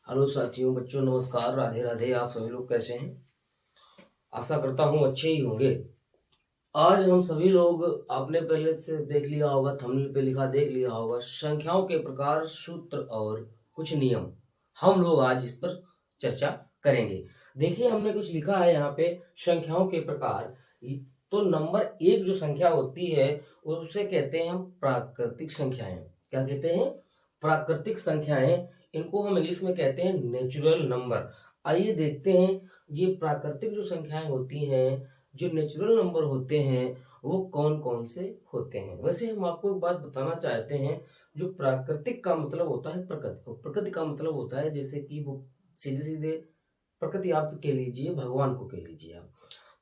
Hello साथियों, बच्चों नमस्कार, राधे राधे। आप सभी लोग कैसे हैं? आशा करता हूँ अच्छे ही होंगे। आज हम सभी लोग, आपने पहले से देख लिया होगा, थंबनेल पे लिखा देख लिया होगा, संख्याओं के प्रकार, सूत्र और कुछ नियम। हम लोग आज इस पर चर्चा करेंगे। देखिए, हमने कुछ लिखा है यहाँ पे, संख्याओं के प्रकार। तो नंबर एक जो संख्या होती है उसे कहते हैं हम प्राकृतिक संख्याएं। क्या कहते हैं? प्राकृतिक संख्याएं। इनको हम इंग्लिश में कहते हैं नेचुरल नंबर। आइए देखते हैं, ये प्राकृतिक जो संख्याएं होती हैं, जो नेचुरल नंबर होते हैं, वो कौन कौन से होते हैं। वैसे हम आपको एक बात बताना चाहते हैं, जो प्राकृतिक का मतलब होता है प्रकृति। प्रकृति का मतलब होता है जैसे कि वो सीधे सीधे प्रकृति आप कह लीजिए, भगवान को कह लीजिए आप।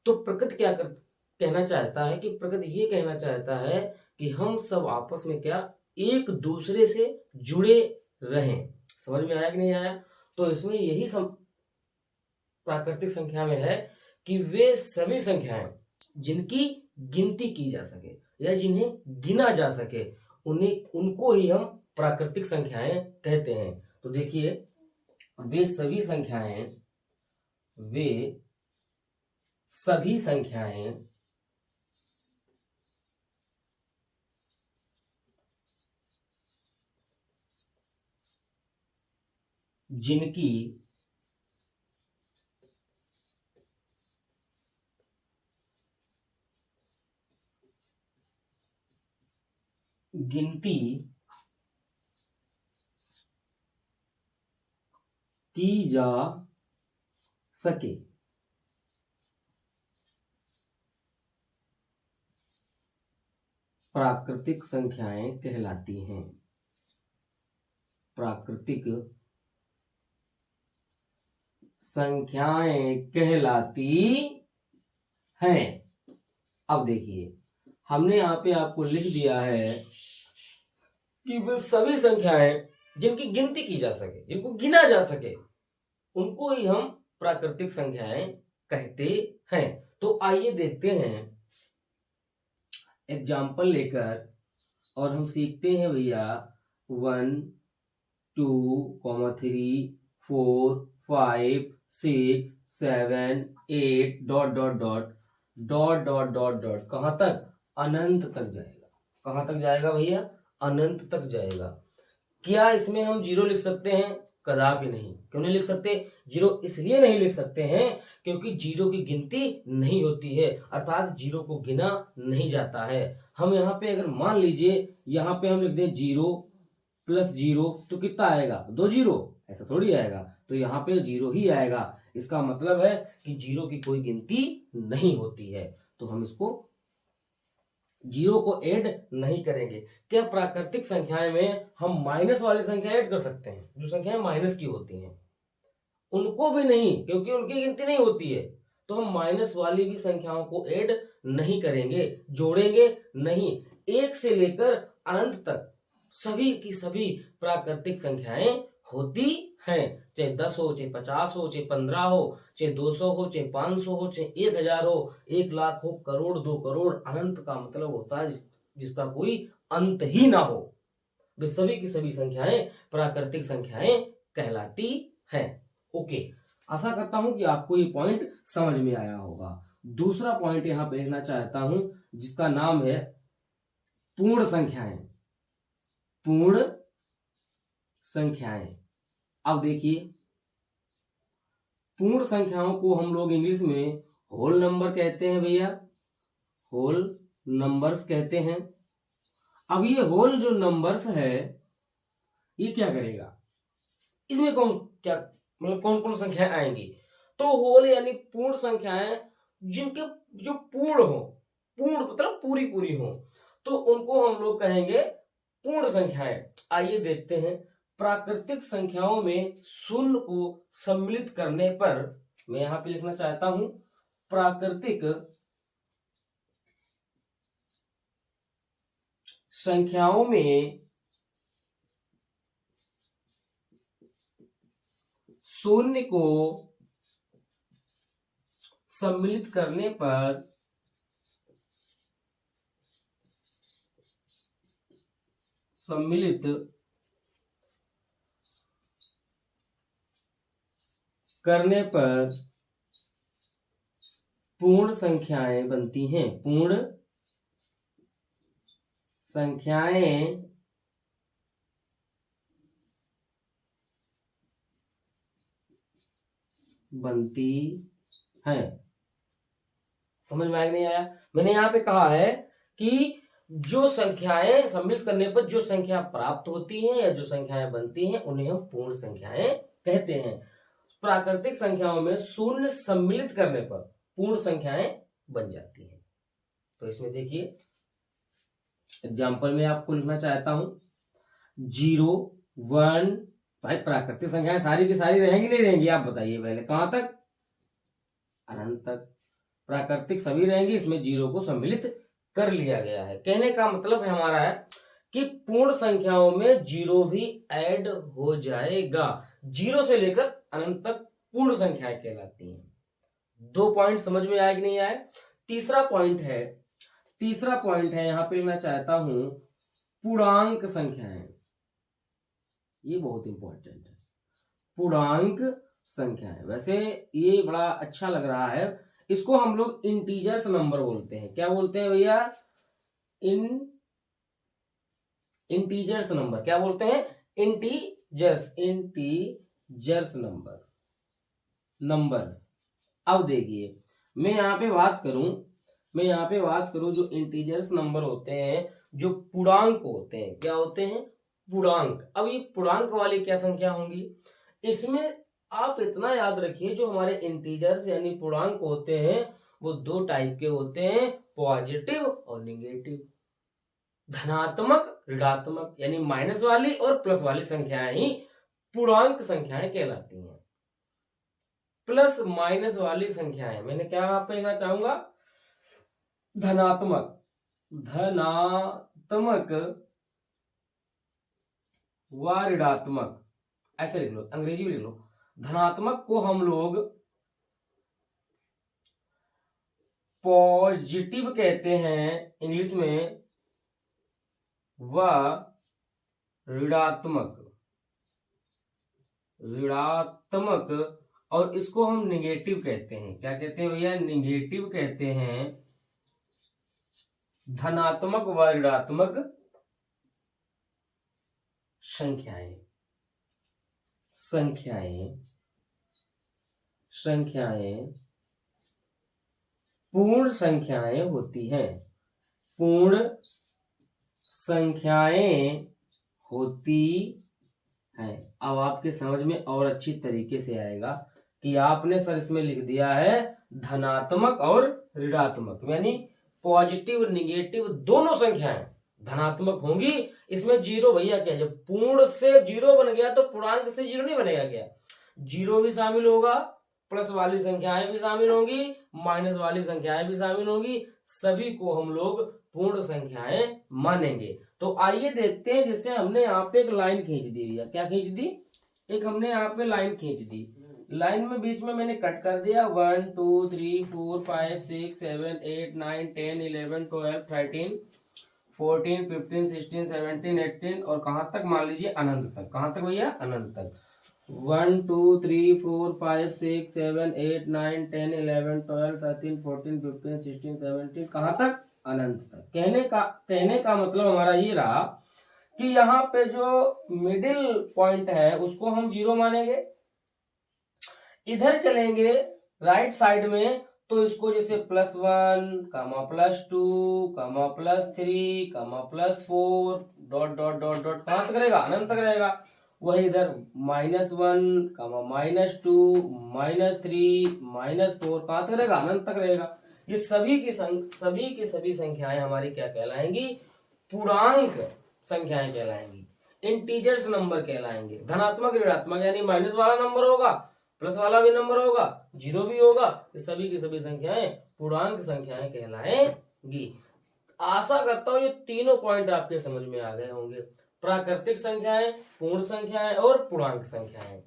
तो प्रकृति कहना चाहता है कि प्रकृति ये कहना चाहता है कि हम सब आपस में क्या, एक दूसरे से जुड़े रहें। समझ में आया कि नहीं आया? तो इसमें यही प्राकृतिक संख्या में है कि वे सभी संख्याएं जिनकी गिनती की जा सके या जिन्हें गिना जा सके, उनको ही हम प्राकृतिक संख्याएं कहते हैं। तो देखिए, वे सभी संख्याएं जिनकी गिनती की जा सके, प्राकृतिक संख्याएं कहलाती हैं। प्राकृतिक संख्याएं कहलाती हैं। अब देखिए, हमने यहाँ पे आपको लिख दिया है कि वे सभी संख्याएं जिनकी गिनती की जा सके, जिनको गिना जा सके, उनको ही हम प्राकृतिक संख्याएं कहते हैं। तो आइए देखते हैं एग्जाम्पल लेकर, और हम सीखते हैं भैया 1 2 3 4 5 6 7 8 dot dot dot dot dot dot dot कहां तक? अनंत तक जाएगा। कहां तक जाएगा भैया? अनंत तक जाएगा। क्या इसमें हम जीरो लिख सकते हैं? कदापि नहीं। क्यों नहीं लिख सकते? जीरो इसलिए नहीं लिख सकते हैं क्योंकि जीरो की गिनती नहीं होती है, अर्थात जीरो को गिना नहीं जाता है। हम यहाँ पे अगर मान लीजिए, यहाँ पे हम लिख दें 0 + 0, तो कितना आएगा? 2 जीरो। ऐसा थोड़ी आएगा, तो यहाँ पे 0 ही आएगा। इसका मतलब है कि जीरो की कोई गिनती नहीं होती है, तो हम इसको जीरो को ऐड नहीं करेंगे। क्या प्राकृतिक संख्याएं में हम माइनस वाली संख्या ऐड कर सकते हैं? जो संख्याएं माइनस की होती हैं उनको भी नहीं, क्योंकि उनकी गिनती नहीं होती है। तो हम माइनस वाली भी संख्याओं को ऐड नहीं करेंगे, जोड़ेंगे नहीं। एक से लेकर अनंत तक सभी की सभी प्राकृतिक संख्याएं होती हैं। चाहे 10 हो, चाहे 50 हो, चाहे 15 हो, चाहे 200 हो, चाहे 500 हो, चाहे 1000 हो, 1 लाख हो, करोड़ 2 करोड़। अनंत का मतलब होता है जिसका कोई अंत ही ना हो। वे सभी की सभी संख्याएं प्राकृतिक संख्याएं कहलाती हैं। ओके, आशा करता हूं कि आपको ये पॉइंट समझ में आया होगा। दूसरा पॉइंट यहां पे लिखना चाहता हूं, जिसका नाम है पूर्ण संख्याएं। पूर्ण संख्याएं। अब देखिए, पूर्ण संख्याओं को हम लोग इंग्लिश में होल नंबर कहते हैं भैया, होल नंबर्स कहते हैं। अब ये होल जो नंबर्स है, ये क्या करेगा? इसमें कौन कौन संख्याएं आएंगी? तो होल यानी पूर्ण संख्याएं, जिनके जो पूर्ण हो, पूर्ण मतलब पूरी पूरी हो, तो उनको हम लोग कहेंगे पूर्ण संख्याएं। आइए देखते हैं, प्राकृतिक संख्याओं में शून्य को सम्मिलित करने पर, मैं यहां पे लिखना चाहता हूं, प्राकृतिक संख्याओं में शून्य को सम्मिलित करने पर करने पर पूर्ण संख्याएं बनती हैं। पूर्ण संख्याएं बनती हैं। समझ में आया नहीं आया? मैंने यहां पे कहा है कि जो संख्याएं सम्मिलित करने पर जो संख्या प्राप्त होती है या जो संख्याएं बनती हैं उन्हें हम पूर्ण संख्याएं कहते हैं। प्राकृतिक संख्याओं में शून्य सम्मिलित करने पर पूर्ण संख्याएं बन जाती हैं। तो इसमें देखिए एग्जाम्पल में आपको लिखना चाहता हूं 0, 1। भाई प्राकृतिक संख्याएं सारी की सारी रहेंगी नहीं रहेंगी? आप बताइए पहले। कहां तक? अनंत तक। प्राकृतिक सभी रहेंगी, इसमें 0 को सम्मिलित कर लिया गया है। कहने का मतलब है हमारा है कि पूर्ण संख्याओं में 0 भी ऐड हो जाएगा। 0 से लेकर अनंत तक पूर्ण संख्याएं कहलाती हैं। 2 पॉइंट समझ में आए कि नहीं आए? तीसरा पॉइंट है यहां पे मैं चाहता हूं पूर्णांक संख्याएं। ये बहुत इंपॉर्टेंट है, पूर्णांक संख्याएं। वैसे ये बड़ा अच्छा लग रहा है। इसको हम लोग इंटीजर्स नंबर बोलते हैं। क्या बोलते हैं भैया? Integers number. क्या बोलते हैं? Integers numbers. अब देखिए मैं यहाँ पे बात करूं जो इंटीजर्स नंबर होते हैं, जो पूर्णांक होते हैं। क्या होते हैं? पूर्णांक। अब ये पूर्णांक वाली क्या संख्या होंगी? इसमें आप इतना याद रखिए, जो हमारे इंटीजर्स यानी पूर्णांक होते हैं वो 2 टाइप के होते हैं, पॉजिटिव और निगेटिव। धनात्मक ऋणात्मक यानी माइनस वाली और प्लस वाली संख्याएं ही पूर्णांक संख्याएं कहलाती हैं। प्लस माइनस वाली संख्याएं मैंने क्या आप कहना चाहूंगा? धनात्मक व ऋणात्मक, ऐसे लिख लो, अंग्रेजी में लिख लो। धनात्मक को हम लोग पॉजिटिव कहते हैं इंग्लिश में, व ऋणात्मक और इसको हम निगेटिव कहते हैं। क्या कहते हैं भैया? निगेटिव कहते हैं धनात्मक व ऋणात्मक संख्याएं पूर्ण संख्याएं होती हैं। पूर्ण संख्याएं होती हैं। अब आपके समझ में और अच्छी तरीके से आएगा कि आपने सर इसमें लिख दिया है धनात्मक और ऋणात्मक, यानी पॉजिटिव निगेटिव दोनों संख्याएं धनात्मक होंगी। इसमें 0 भैया क्या, जब पूर्ण से 0 बन गया तो पूर्णांक से 0 नहीं बनेगा क्या? 0 भी शामिल होगा, प्लस वाली संख्याएं भी शामिल होंगी, माइनस वाली संख्याएं भी शामिल होंगी। सभी को हम लोग पूर्ण संख्याएं मानेंगे। तो आइए देखते हैं, जैसे हमने यहाँ पे एक लाइन खींच दी भैया। क्या खींच दी? एक हमने यहाँ पे लाइन खींच दी। लाइन में बीच में मैंने कट कर दिया 1 2 3 4 5 6 7 8 9 10 11 12 13 14 15 16 17 18 और कहां तक? मान लीजिए अनंत तक। कहां तक भैया? अनंत तक। 1 2 3 4 5 6 7 8 9 10 11 12 13 14 15 16 17 कहां तक? अनंत तक। कहने का मतलब हमारा ये रहा कि यहाँ पे जो मिडिल पॉइंट है उसको हम 0 मानेंगे। इधर चलेंगे राइट साइड में तो इसको जैसे +1, +2, +3, +4 डॉट डॉट डॉट डॉट कहां तक रहेगा? अनंत तक रहेगा। वही इधर -1, -2, -3, -4 कहां तक रहेगा? अनंत तक रहेगा। ये सभी की सभी संख्याएं हमारी क्या कहलाएंगी? पूर्णांक संख्याएं कहलाएंगी, इंटीजर्स नंबर कहलाएंगे। धनात्मक ऋणात्मक यानी माइनस वाला नंबर होगा, प्लस वाला भी नंबर होगा, 0 भी होगा। ये सभी की सभी संख्याएं पूर्णांक संख्याएं कहलाएंगी। आशा करता हूं ये तीनों पॉइंट आपके समझ में आ गए होंगे। प्राकृतिक संख्याएं, पूर्ण संख्याएं और पूर्णांक संख्याएं।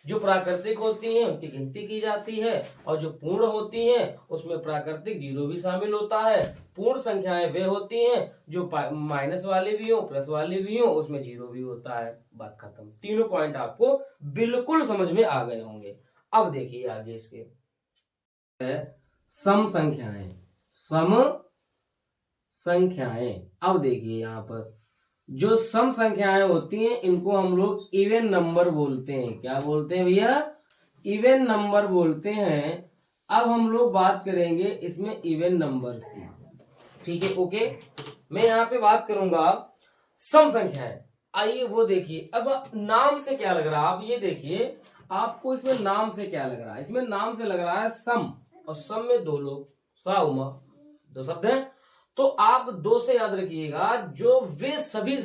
जो प्राकृतिक होती हैं उनकी गिनती की जाती है और जो पूर्ण होती हैं उसमें प्राकृतिक 0 भी शामिल होता है। पूर्ण संख्याएं वे होती हैं जो माइनस वाली भी हो, प्लस वाली भी हो, उसमें 0 भी होता है। बात खत्म। तीनों पॉइंट आपको बिल्कुल समझ में आ गए होंगे। अब देखिए आगे इसके सम संख्याएं, सम संख्याएं। अब देखिए यहाँ पर जो सम संख्याएं होती हैं इनको हम लोग इवन नंबर बोलते हैं। क्या बोलते हैं भैया? इवन नंबर बोलते हैं। अब हम लोग बात करेंगे इसमें इवन नंबर्स की, ठीक है, ओके। मैं यहाँ पे बात करूंगा सम संख्याएं। आइए वो देखिए। अब नाम से क्या लग रहा है, आप ये देखिए, आपको इसमें नाम से क्या लग रहा है? इसमें नाम से लग रहा है सम, और सम में दो लोग, सा उमा, दो शब्द हैं। तो आप दो से याद रखिएगा, जो वे सभी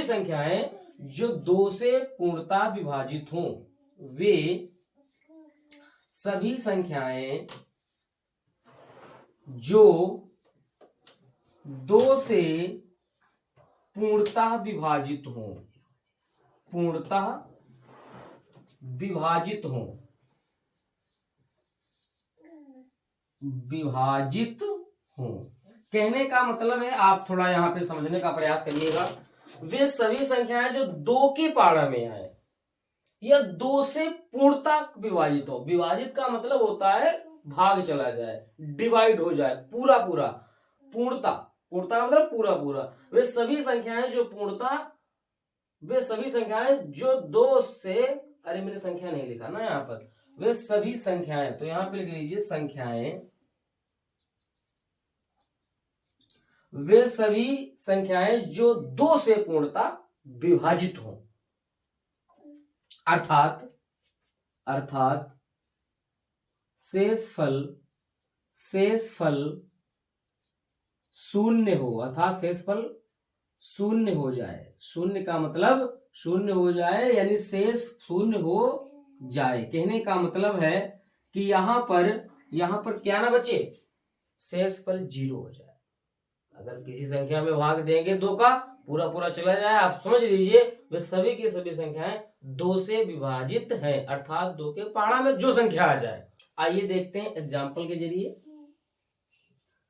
संख्याएं जो दो से पूर्णतः विभाजित हों, वे सभी संख्याएं जो दो से पूर्णतः विभाजित हों, पूर्णतः विभाजित हों, विभाजित हों। कहने का मतलब है, आप थोड़ा यहां पे समझने का प्रयास करिएगा, वे सभी संख्याएं जो दो के पाड़ा में आए या दो से पूर्णतः विभाजित हो। विभाजित का मतलब होता है भाग चला जाए, डिवाइड हो जाए, पूरा पूरा। पूर्णता, पूर्णता मतलब पूरा पूरा। वे सभी संख्याएं जो पूर्णता, वे सभी संख्याएं जो दो से, अरे मैंने संख्या नहीं लिखा ना यहाँ पर, वे सभी संख्याएं, तो यहां पे लिख लीजिए संख्याएं, वे सभी संख्याएं जो दो से पूर्णता विभाजित हो, अर्थात शेषफल शून्य हो, अर्थात शेषफल शून्य हो जाए। शून्य का मतलब शून्य हो जाए, यानी शेष शून्य हो जाए। कहने का मतलब है कि यहां पर क्या ना बचे, शेषफल 0 हो जाए। अगर किसी संख्या में भाग देंगे दो का, पूरा पूरा चला जाए, आप समझ लीजिए वे सभी की सभी संख्याएं दो से विभाजित हैं, अर्थात दो के पाड़ा में जो संख्या आ जाए। आइए देखते हैं एग्जाम्पल के जरिए।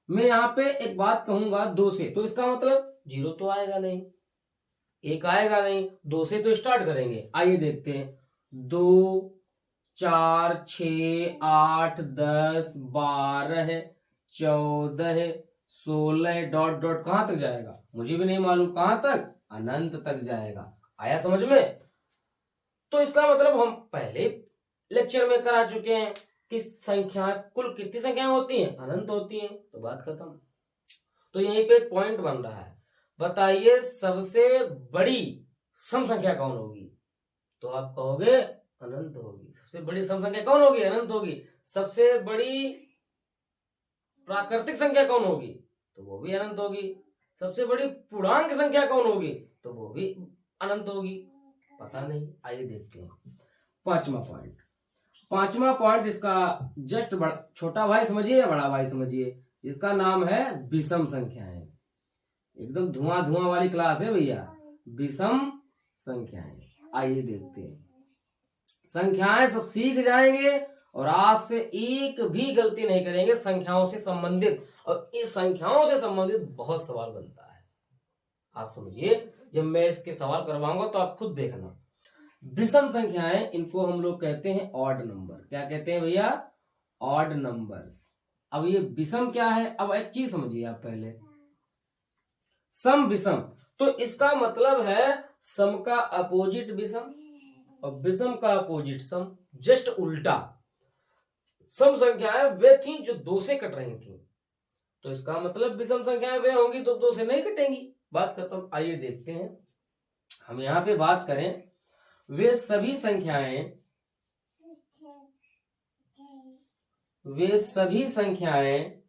मैं यहाँ पे एक बात कहूंगा दो से, तो इसका मतलब 0 तो आएगा नहीं, 1 आएगा नहीं, 2 से तो स्टार्ट करेंगे। आइए देखते हैं, 2, 4, 6, 8, 10, 12, 14, 16 डॉट डॉट कहां तक जाएगा मुझे भी नहीं मालूम, कहां तक, अनंत तक जाएगा। आया समझ में? तो इसका मतलब हम पहले लेक्चर में करा चुके हैं कि संख्या कुल कितनी संख्याएं होती हैं, अनंत होती हैं, तो बात खत्म। तो यहीं पे एक पॉइंट बन रहा है, बताइए सबसे बड़ी सम संख्या कौन होगी? तो आप कहोगे अनंत होगी। सबसे बड़ी सम संख्या कौन होगी? अनंत होगी। सबसे बड़ी प्राकृतिक संख्या कौन होगी? तो वो भी अनंत होगी। सबसे बड़ी पूर्णांक संख्या कौन होगी? तो वो भी अनंत होगी। पता नहीं, आइए देखते हैं। पांचवा पॉइंट इसका जस्ट छोटा भाई समझिए या बड़ा भाई समझिए, इसका नाम है विषम संख्याएं। एकदम धुआं धुआं वाली क्लास है भैया, विषम संख्याएं। आइए देखते हैं। संख्याएं सब सीख जाएंगे और आज से एक भी गलती नहीं करेंगे संख्याओं से संबंधित, और इस संख्याओं से संबंधित बहुत सवाल बनता है। आप समझिए, जब मैं इसके सवाल करवाऊंगा तो आप खुद देखना। विषम संख्याएं, इनको हम लोग कहते हैं ऑड नंबर। क्या कहते हैं भैया? Odd numbers. अब ये विषम क्या है? अब एक चीज समझिए आप पहले, सम विषम, तो इसका मतलब है सम का अपोजिट विषम और विषम का अपोजिट सम, जस्ट उल्टा। सम संख्याएं वे थी जो दो से कट रही थी, तो इसका मतलब विषम संख्याएं वे होंगी तो दो से नहीं कटेंगी, बात खत्म। आइए देखते हैं, हम यहां पे बात करें, वे सभी संख्याएं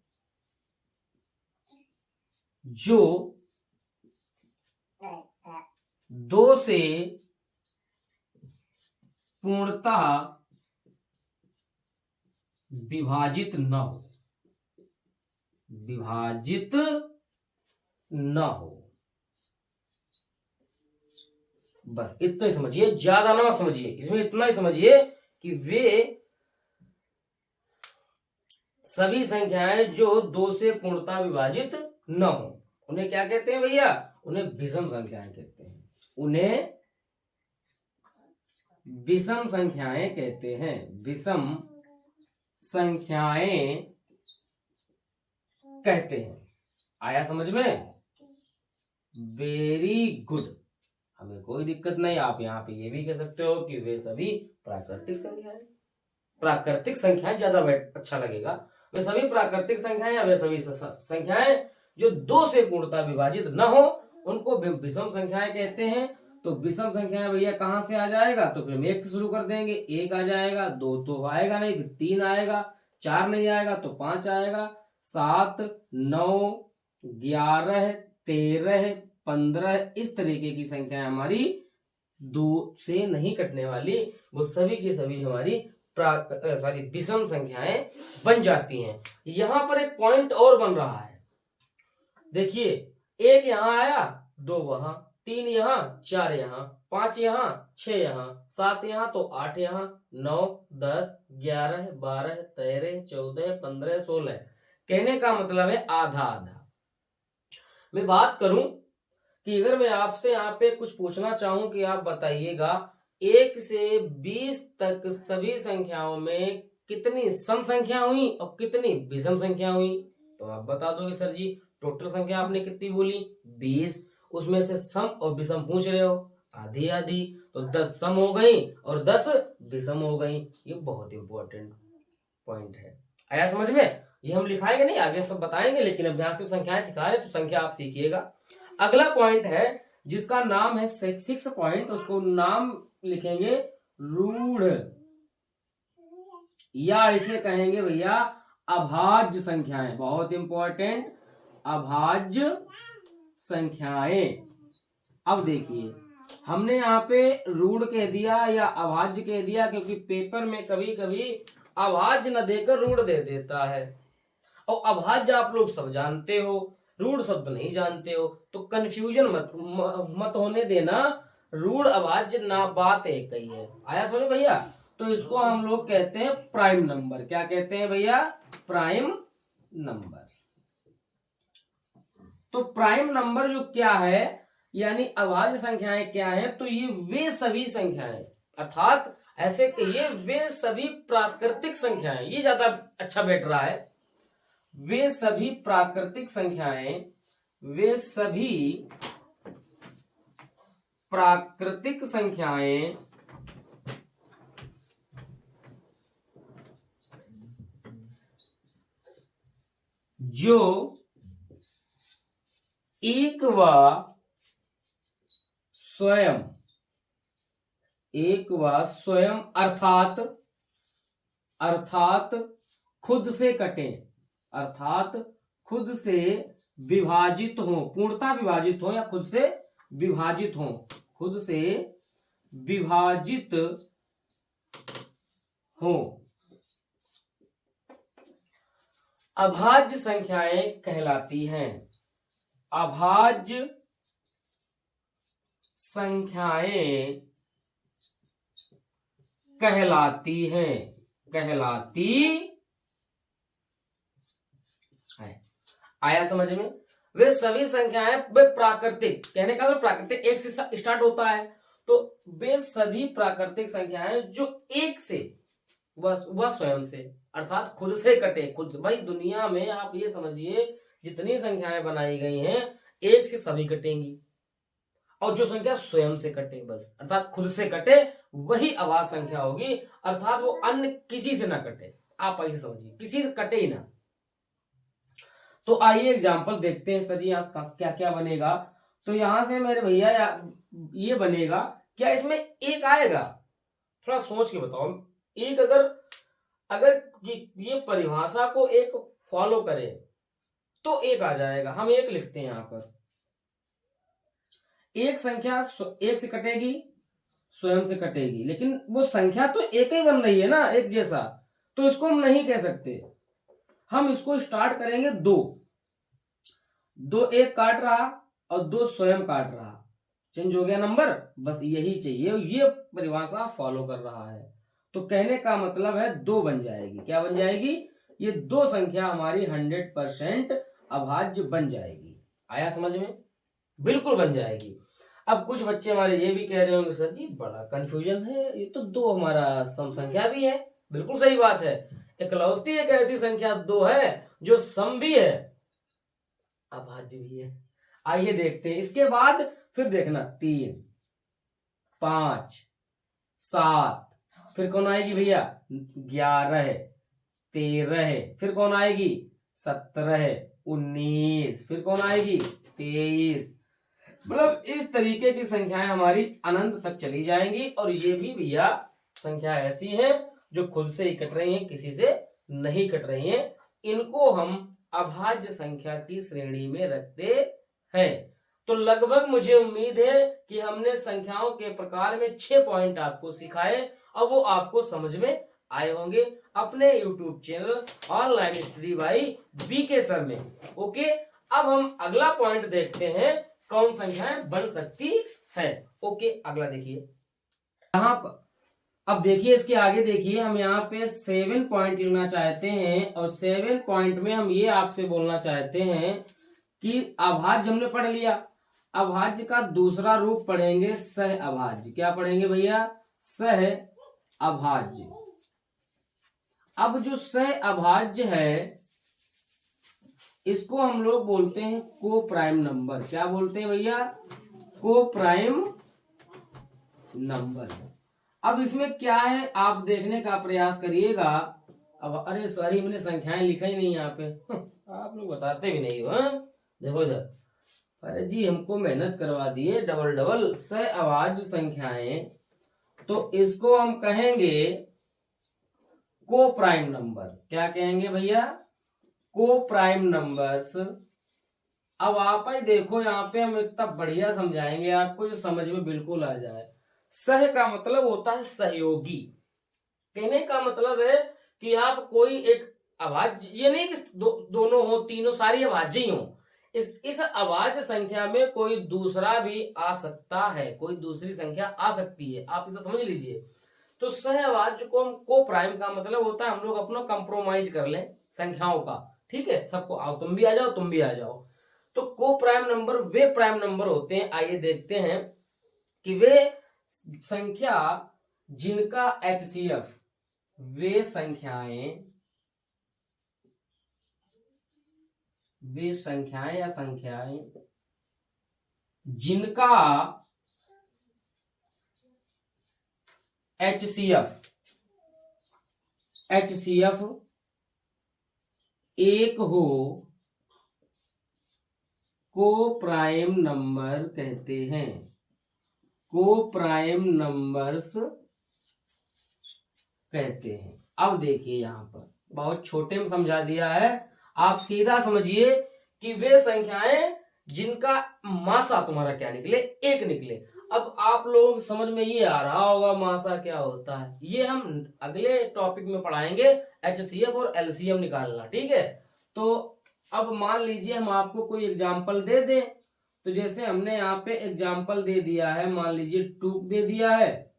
जो दो से पूर्णतः विभाजित न हो, बस इतना ही समझिए, ज्यादा ना समझिए। इसमें इतना ही समझिए कि वे सभी संख्याएं जो दो से पूर्णतः विभाजित न हो, उन्हें क्या कहते हैं भैया? उन्हें विषम संख्याएं कहते हैं। उन्हें विषम संख्याएं कहते हैं, विषम संख्याएं कहते हैं। आया समझ में? वेरी गुड, हमें कोई दिक्कत नहीं। आप यहाँ पे ये भी कह सकते हो कि वे सभी प्राकृतिक संख्याएं, प्राकृतिक संख्याएं ज्यादा अच्छा लगेगा। वे सभी प्राकृतिक संख्याएं या वे सभी संख्याएं जो दो से पूर्णतः विभाजित न हो उनको विषम संख्याएं कहते हैं। तो विषम संख्याएं भैया कहां से आ जाएगा? तो फिर हम एक से शुरू कर देंगे, एक आ जाएगा, दो तो आएगा नहीं, फिर तीन आएगा, चार नहीं आएगा तो पांच आएगा, 7, 9, 11, 13, 15 इस तरीके की संख्याएं हमारी दो से नहीं कटने वाली, वो सभी की सभी हमारी विषम संख्याएं बन जाती हैं। यहां पर एक पॉइंट और बन रहा है, देखिए, एक यहां आया, दो वहां, तीन यहां, चार यहां, पांच यहां, 6 यहां, 7 यहां तो 8 यहां, 9, 10, 11, 12, 13, 14, 15, 16। कहने का मतलब है आधा आधा। मैं बात करूं कि अगर मैं आपसे यहाँ पे कुछ पूछना चाहूं कि आप बताइएगा 1 से 20 तक सभी संख्याओं में कितनी सम संख्या हुई और कितनी विषम संख्या हुई, तो आप बता दोगे सर जी टोटल संख्या आपने कितनी बोली 20, उसमें से सम और विषम पूछ रहे हो आधी आधी, तो 10 सम हो गई और 10 विषम हो गई। ये बहुत इंपॉर्टेंट पॉइंट है। आया समझ में? ये हम लिखाएंगे नहीं, आगे सब बताएंगे, लेकिन अब यहाँ सिर्फ संख्याएं सिखा रहे तो संख्या आप सीखिएगा। अगला पॉइंट है जिसका नाम है 6 पॉइंट, उसको नाम लिखेंगे रूढ़, या इसे कहेंगे भैया अभाज्य संख्याएं। बहुत इंपॉर्टेंट, अभाज्य संख्याएं। अब देखिए हमने यहाँ पे रूढ़ कह दिया या अभाज्य कह दिया, क्योंकि पेपर में कभी कभी अभाज्य न देकर रूढ़ दे देता है, और अभाज्य आप लोग सब जानते हो, रूढ़ शब्द नहीं जानते हो, तो कंफ्यूजन मत होने देना। रूढ़ अभाज्य ना बात एक ही है। आया समझ भैया? तो इसको हम लोग कहते हैं प्राइम नंबर। क्या कहते हैं भैया? Prime number. तो प्राइम नंबर जो क्या है, यानी अभाज्य संख्याएं क्या है, तो ये वे सभी संख्याएं, अर्थात ऐसे कहिए वे सभी प्राकृतिक संख्याएं, ये ज्यादा अच्छा बैठ रहा है। वे सभी प्राकृतिक संख्याएं, वे सभी प्राकृतिक संख्याएं जो एक व स्वयं अर्थात खुद से कटे, अर्थात खुद से विभाजित हो, पूर्णतः विभाजित हो या खुद से विभाजित हो, खुद से विभाजित हो, अभाज्य संख्याएं कहलाती हैं। अभाज्य संख्याएं कहलाती हैं, कहलाती है। आया समझ में? वे सभी संख्याएं वे प्राकृतिक, कहने का मतलब प्राकृतिक एक से स्टार्ट होता है, तो वे सभी प्राकृतिक संख्याएं जो एक से वह स्वयं से अर्थात खुद से कटे। खुद, भाई दुनिया में आप ये समझिए जितनी संख्याएं बनाई गई हैं एक से सभी कटेंगी, और जो संख्या स्वयं से कटे बस अर्थात खुद से कटे वही अभाज्य संख्या होगी, अर्थात वो अन्य किसी से ना कटे। आप ऐसे समझिए किसी से कटे ही ना। तो आइए एग्जांपल देखते हैं सर जी आज का क्या क्या बनेगा। तो यहां से मेरे भैया ये बनेगा क्या, इसमें एक आएगा? थोड़ा सोच के बताओ। एक अगर ये परिभाषा को एक फॉलो करे तो एक आ जाएगा। हम एक लिखते हैं यहां पर, एक संख्या एक से कटेगी, स्वयं से कटेगी, लेकिन वो संख्या तो एक ही बन रही है ना, एक जैसा, तो इसको हम नहीं कह सकते। हम इसको स्टार्ट करेंगे दो एक काट रहा और दो स्वयं काट रहा, चेंज हो गया नंबर, बस यही चाहिए, ये परिभाषा फॉलो कर रहा है। तो कहने का मतलब है दो बन जाएगी। क्या बन जाएगी? ये दो संख्या हमारी 100% अभाज्य बन जाएगी। आया समझ में? बिल्कुल बन जाएगी। अब कुछ बच्चे हमारे ये भी कह रहे होंगे सर जी बड़ा कंफ्यूजन है, ये तो 2 हमारा सम संख्या भी है। बिल्कुल सही बात है, इकलौती एक ऐसी संख्या 2 है जो सम भी है अभाज्य भी है। आइए देखते हैं, इसके बाद फिर देखना 3, 5, 7, फिर कौन आएगी भैया 11, 13, फिर कौन आएगी 17, 19, फिर कौन आएगी 23। मतलब इस तरीके की संख्याएं हमारी अनंत तक चली जाएंगी। और ये भी भैया संख्या ऐसी है जो खुद से ही कट रही है, किसी से नहीं कट रही है, इनको हम अभाज्य संख्या की श्रेणी में रखते हैं। तो लगभग मुझे उम्मीद है कि हमने संख्याओं के प्रकार में 6 पॉइंट आपको सिखाए और वो आपको समझ में आए होंगे अपने YouTube channel online study by BK sir में। ओके, अब हम अगला पॉइंट देखते हैं कौन संख्याएं बन सकती है। ओके, अगला देखिए यहाँ पर, अब देखिए इसके आगे देखिए, हम यहाँ पे 7 पॉइंट लेना चाहते हैं और 7 पॉइंट में हम ये आपसे बोलना चाहते हैं कि अभाज्य हमने पढ़ लिया, अभाज्य का दूसरा रूप पढ़ेंगे सह अभाज्य। क्या पढ़ेंगे भैया? सह अभाज्य। अब जो सह अभाज्य है इसको हम लोग बोलते हैं को प्राइम नंबर। क्या बोलते हैं भैया? को प्राइम नंबर। अब इसमें क्या है आप देखने का प्रयास करिएगा। अब अरे सॉरी, मैंने संख्याएं लिखा ही नहीं यहाँ पे आप लोग बताते भी नहीं हो। देखो इधर, अरे जी हमको मेहनत करवा दिए डबल सह अभाज्य संख्याएं, तो इसको हम कहेंगे को प्राइम नंबर। क्या कहेंगे भैया? को प्राइम नंबर्स। अब आप ही देखो यहाँ पे हम इतना बढ़िया समझाएंगे आपको जो समझ में बिल्कुल आ जाए। सह का मतलब होता है सहयोगी। कहने का मतलब है कि आप कोई एक अभाज्य, ये नहीं कि दोनों हो, तीनों सारी अभाज्य ही हो, इस अभाज्य संख्या में कोई दूसरा भी आ सकता है, कोई दूसरी संख्या आ सकती है, आप इसे समझ लीजिए। तो सह अभाज्य को हम को प्राइम का मतलब होता है हम लोग अपना कंप्रोमाइज कर लें संख्याओं का। ठीक है, सबको आओ, तुम भी आ जाओ, तुम भी आ जाओ। तो को प्राइम नंबर वे प्राइम नंबर होते हैं, आइए देखते हैं कि वे संख्या जिनका HCF, वे संख्याएं या संख्याएं जिनका HCF एक हो को प्राइम नंबर कहते हैं। को प्राइम नंबर्स कहते हैं। अब देखिए यहाँ पर बहुत छोटे में समझा दिया है, आप सीधा समझिए कि वे संख्याएं जिनका मासा तुम्हारा क्या निकले, 1 निकले। अब आप लोग समझ में ये आ रहा होगा मासा क्या होता है, ये हम अगले टॉपिक में पढ़ाएंगे, HCF और LCM निकालना। ठीक है, तो अब मान लीजिए हम आपको कोई एग्जाम्पल दे दें, तो जैसे हमने यहाँ पे एग्जाम्पल दे दिया है, मान लीजिए 2 दे दिया है,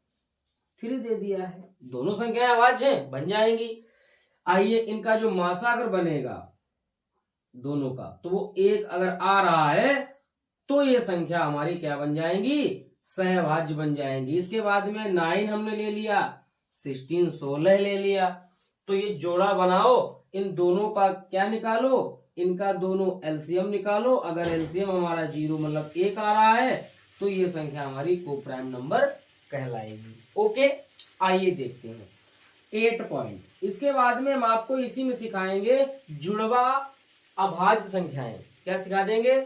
3 दे दिया है, दोनों संख्याएं अभाज्य हैं, बन जाएंगी। आइए इनका जो मासा अगर बनेगा दोनों का, तो वो 1 अगर आ रहा है तो ये संख्या हमारी क्या बन जाएंगी? सहभाज्य बन जाएंगी। इसके बाद में 9 हमने ले लिया, 16 16 ले लिया, तो ये जोड़ा बनाओ, इन दोनों का क्या निकालो, इनका दोनों LCM निकालो। अगर LCM हमारा 0 मतलब 1 आ रहा है तो ये संख्या हमारी को प्राइम नंबर कहलाएगी। ओके, आइए देखते हैं 8 पॉइंट। इसके बाद में हम आपको इसी में सिखाएंगे जुड़वा अभाज्य संख्याएं। क्या सिखा देंगे?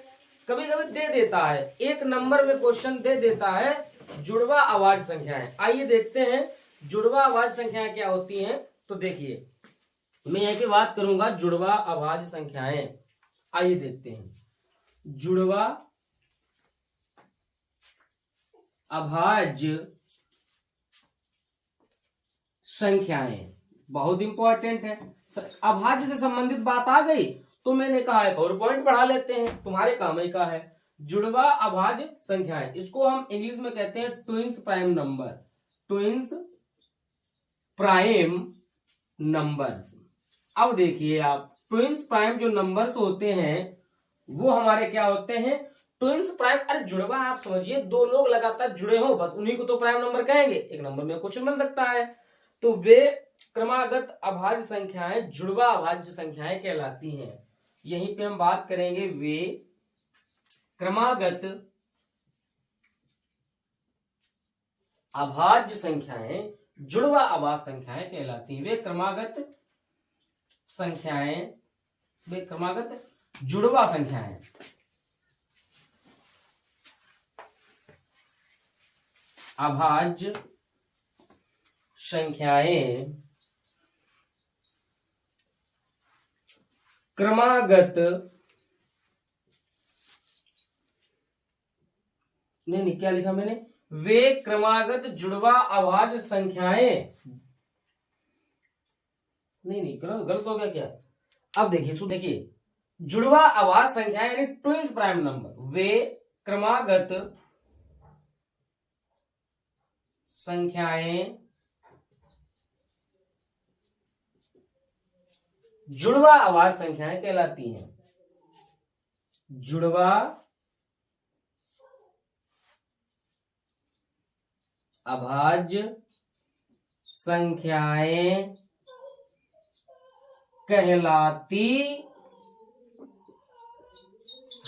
कभी कभी दे देता है, एक नंबर में क्वेश्चन दे देता है जुड़वा अभाज्य संख्याएं। आइए देखते हैं जुड़वा अभाज्य संख्याएं क्या होती हैं। तो देखिए मैं यहाँ की बात करूंगा जुड़वा अभाज्य संख्याएं। आइए देखते हैं जुड़वा अभाज्य संख्याएं, बहुत इंपॉर्टेंट है। अभाज्य से संबंधित बात आ गई तो मैंने कहा एक और पॉइंट बढ़ा लेते हैं, तुम्हारे काम ही का है। जुड़वा अभाज्य संख्याएं, इसको हम इंग्लिश में कहते हैं twins prime number. Twins prime numbers. अब देखिए आप, ट्विंस प्राइम जो नंबर्स होते हैं वो हमारे क्या होते हैं? ट्विंस प्राइम, अरे जुड़वा आप समझिए, दो लोग लगातार जुड़े हो बस उन्हीं को तो प्राइम नंबर कहेंगे, एक नंबर में क्वेश्चन बन सकता है। तो वे क्रमागत अभाज्य संख्याएं जुड़वा अभाज्य संख्याएं कहलाती हैं। यहीं पे हम बात करेंगे, वे क्रमागत अभाज्य संख्याएं जुड़वा अभाज्य संख्याएं कहलाती हैं। वे क्रमागत संख्याएं, वे क्रमागत जुड़वा संख्याएं अभाज्य संख्याएं क्रमागत, नहीं क्या लिखा मैंने, वे क्रमागत जुड़वा अभाज्य संख्याएं, नहीं गलत हो गया क्या। अब देखिए जुड़वा अभाज्य संख्याएं यानी ट्विंस प्राइम नंबर, वे क्रमागत संख्याएं जुड़वा अभाज्य संख्याएं कहलाती हैं। जुड़वा अभाज्य संख्याएं कहलाती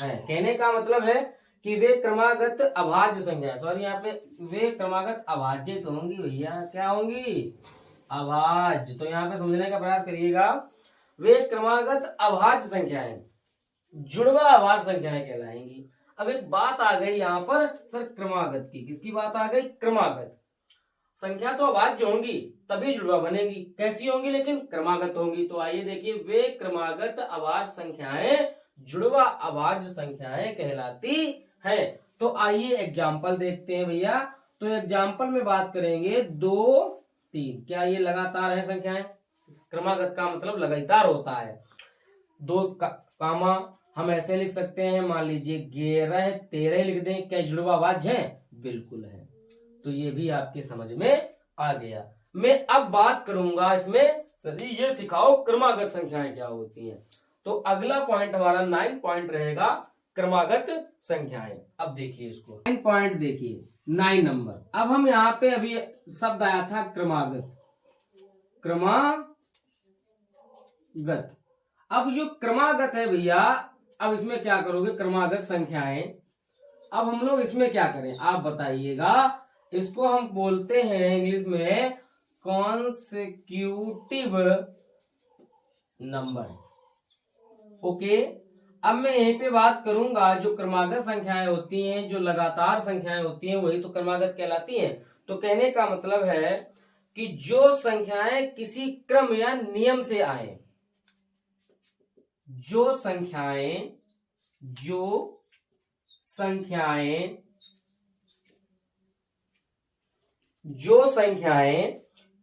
है। कहने का मतलब है कि वे क्रमागत अभाज्य संख्या, सॉरी यहाँ पे वे क्रमागत अभाज्य तो होंगी भैया, क्या होंगी, अभाज्य। तो यहाँ पे समझने का प्रयास करिएगा, वे क्रमागत अभाज्य संख्याएं जुड़वा अभाज्य संख्याएं कहलाएंगी। अब एक बात आ गई यहाँ पर सर क्रमागत की, किसकी बात आ गई, क्रमागत संख्या तो अभाज्य होंगी तभी जुड़वा बनेगी, कैसी होंगी, लेकिन क्रमागत होंगी। तो आइए देखिए, वे क्रमागत अभाज्य संख्याएं जुड़वा अभाज्य संख्याएं कहलाती है। तो आइए एग्जाम्पल देखते हैं भैया। तो एग्जाम्पल में बात करेंगे 2 3, क्या ये लगातार है संख्याएं, क्रमागत का मतलब लगातार होता है। 2 कामा हम ऐसे लिख सकते हैं, मान लीजिए 11 13 लिख दें, क्या जुड़वा अभाज्य है, बिल्कुल है। तो ये भी आपके समझ में आ गया। मैं अब बात करूंगा इसमें, सर जी ये सिखाओ क्रमागत संख्याएं क्या होती हैं। तो अगला पॉइंट हमारा 9 पॉइंट रहेगा क्रमागत संख्याएं। अब देखिए इसको 9 पॉइंट, देखिए 9 नंबर। अब हम यहाँ पे अभी शब्द आया था क्रमागत, क्रमागत। अब जो क्रमागत है भैया, अब इसमें क्या करोगे, क्रमागत संख्याएं। अब हम लोग इसमें क्या करें आप बताइएगा। इसको हम बोलते हैं इंग्लिश में कॉन्सेक्यूटिव नंबर्स। ओके, अब मैं यहीं पे बात करूंगा, जो क्रमागत संख्याएं होती हैं, जो लगातार संख्याएं होती हैं, वही तो क्रमागत कहलाती हैं। तो कहने का मतलब है कि जो संख्याएं किसी क्रम या नियम से आए, जो संख्याएं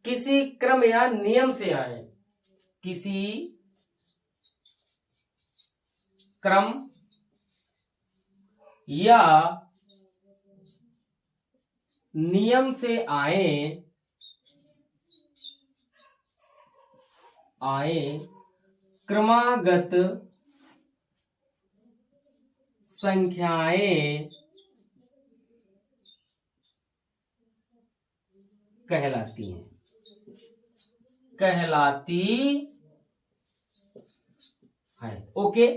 किसी क्रम या नियम से आए, किसी क्रम या नियम से आए क्रमागत संख्याएं कहलाती है। ओके,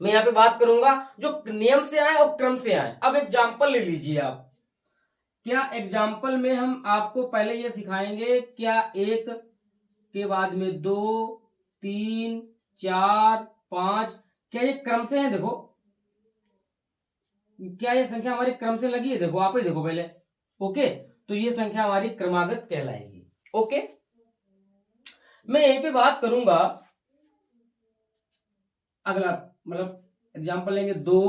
मैं यहां पे बात करूंगा जो नियम से आए और क्रम से आए। अब एग्जाम्पल ले लीजिए आप। क्या एग्जाम्पल में हम आपको पहले ये सिखाएंगे, क्या 1 के बाद में 2 3 4 5, क्या ये क्रम से है, देखो क्या ये संख्या हमारी क्रम से लगी है, देखो आप ही देखो पहले। ओके, तो ये संख्या हमारी क्रमागत कहलाएगी। ओके, मैं यहीं पे बात करूंगा, अगला मतलब एग्जाम्पल लेंगे 2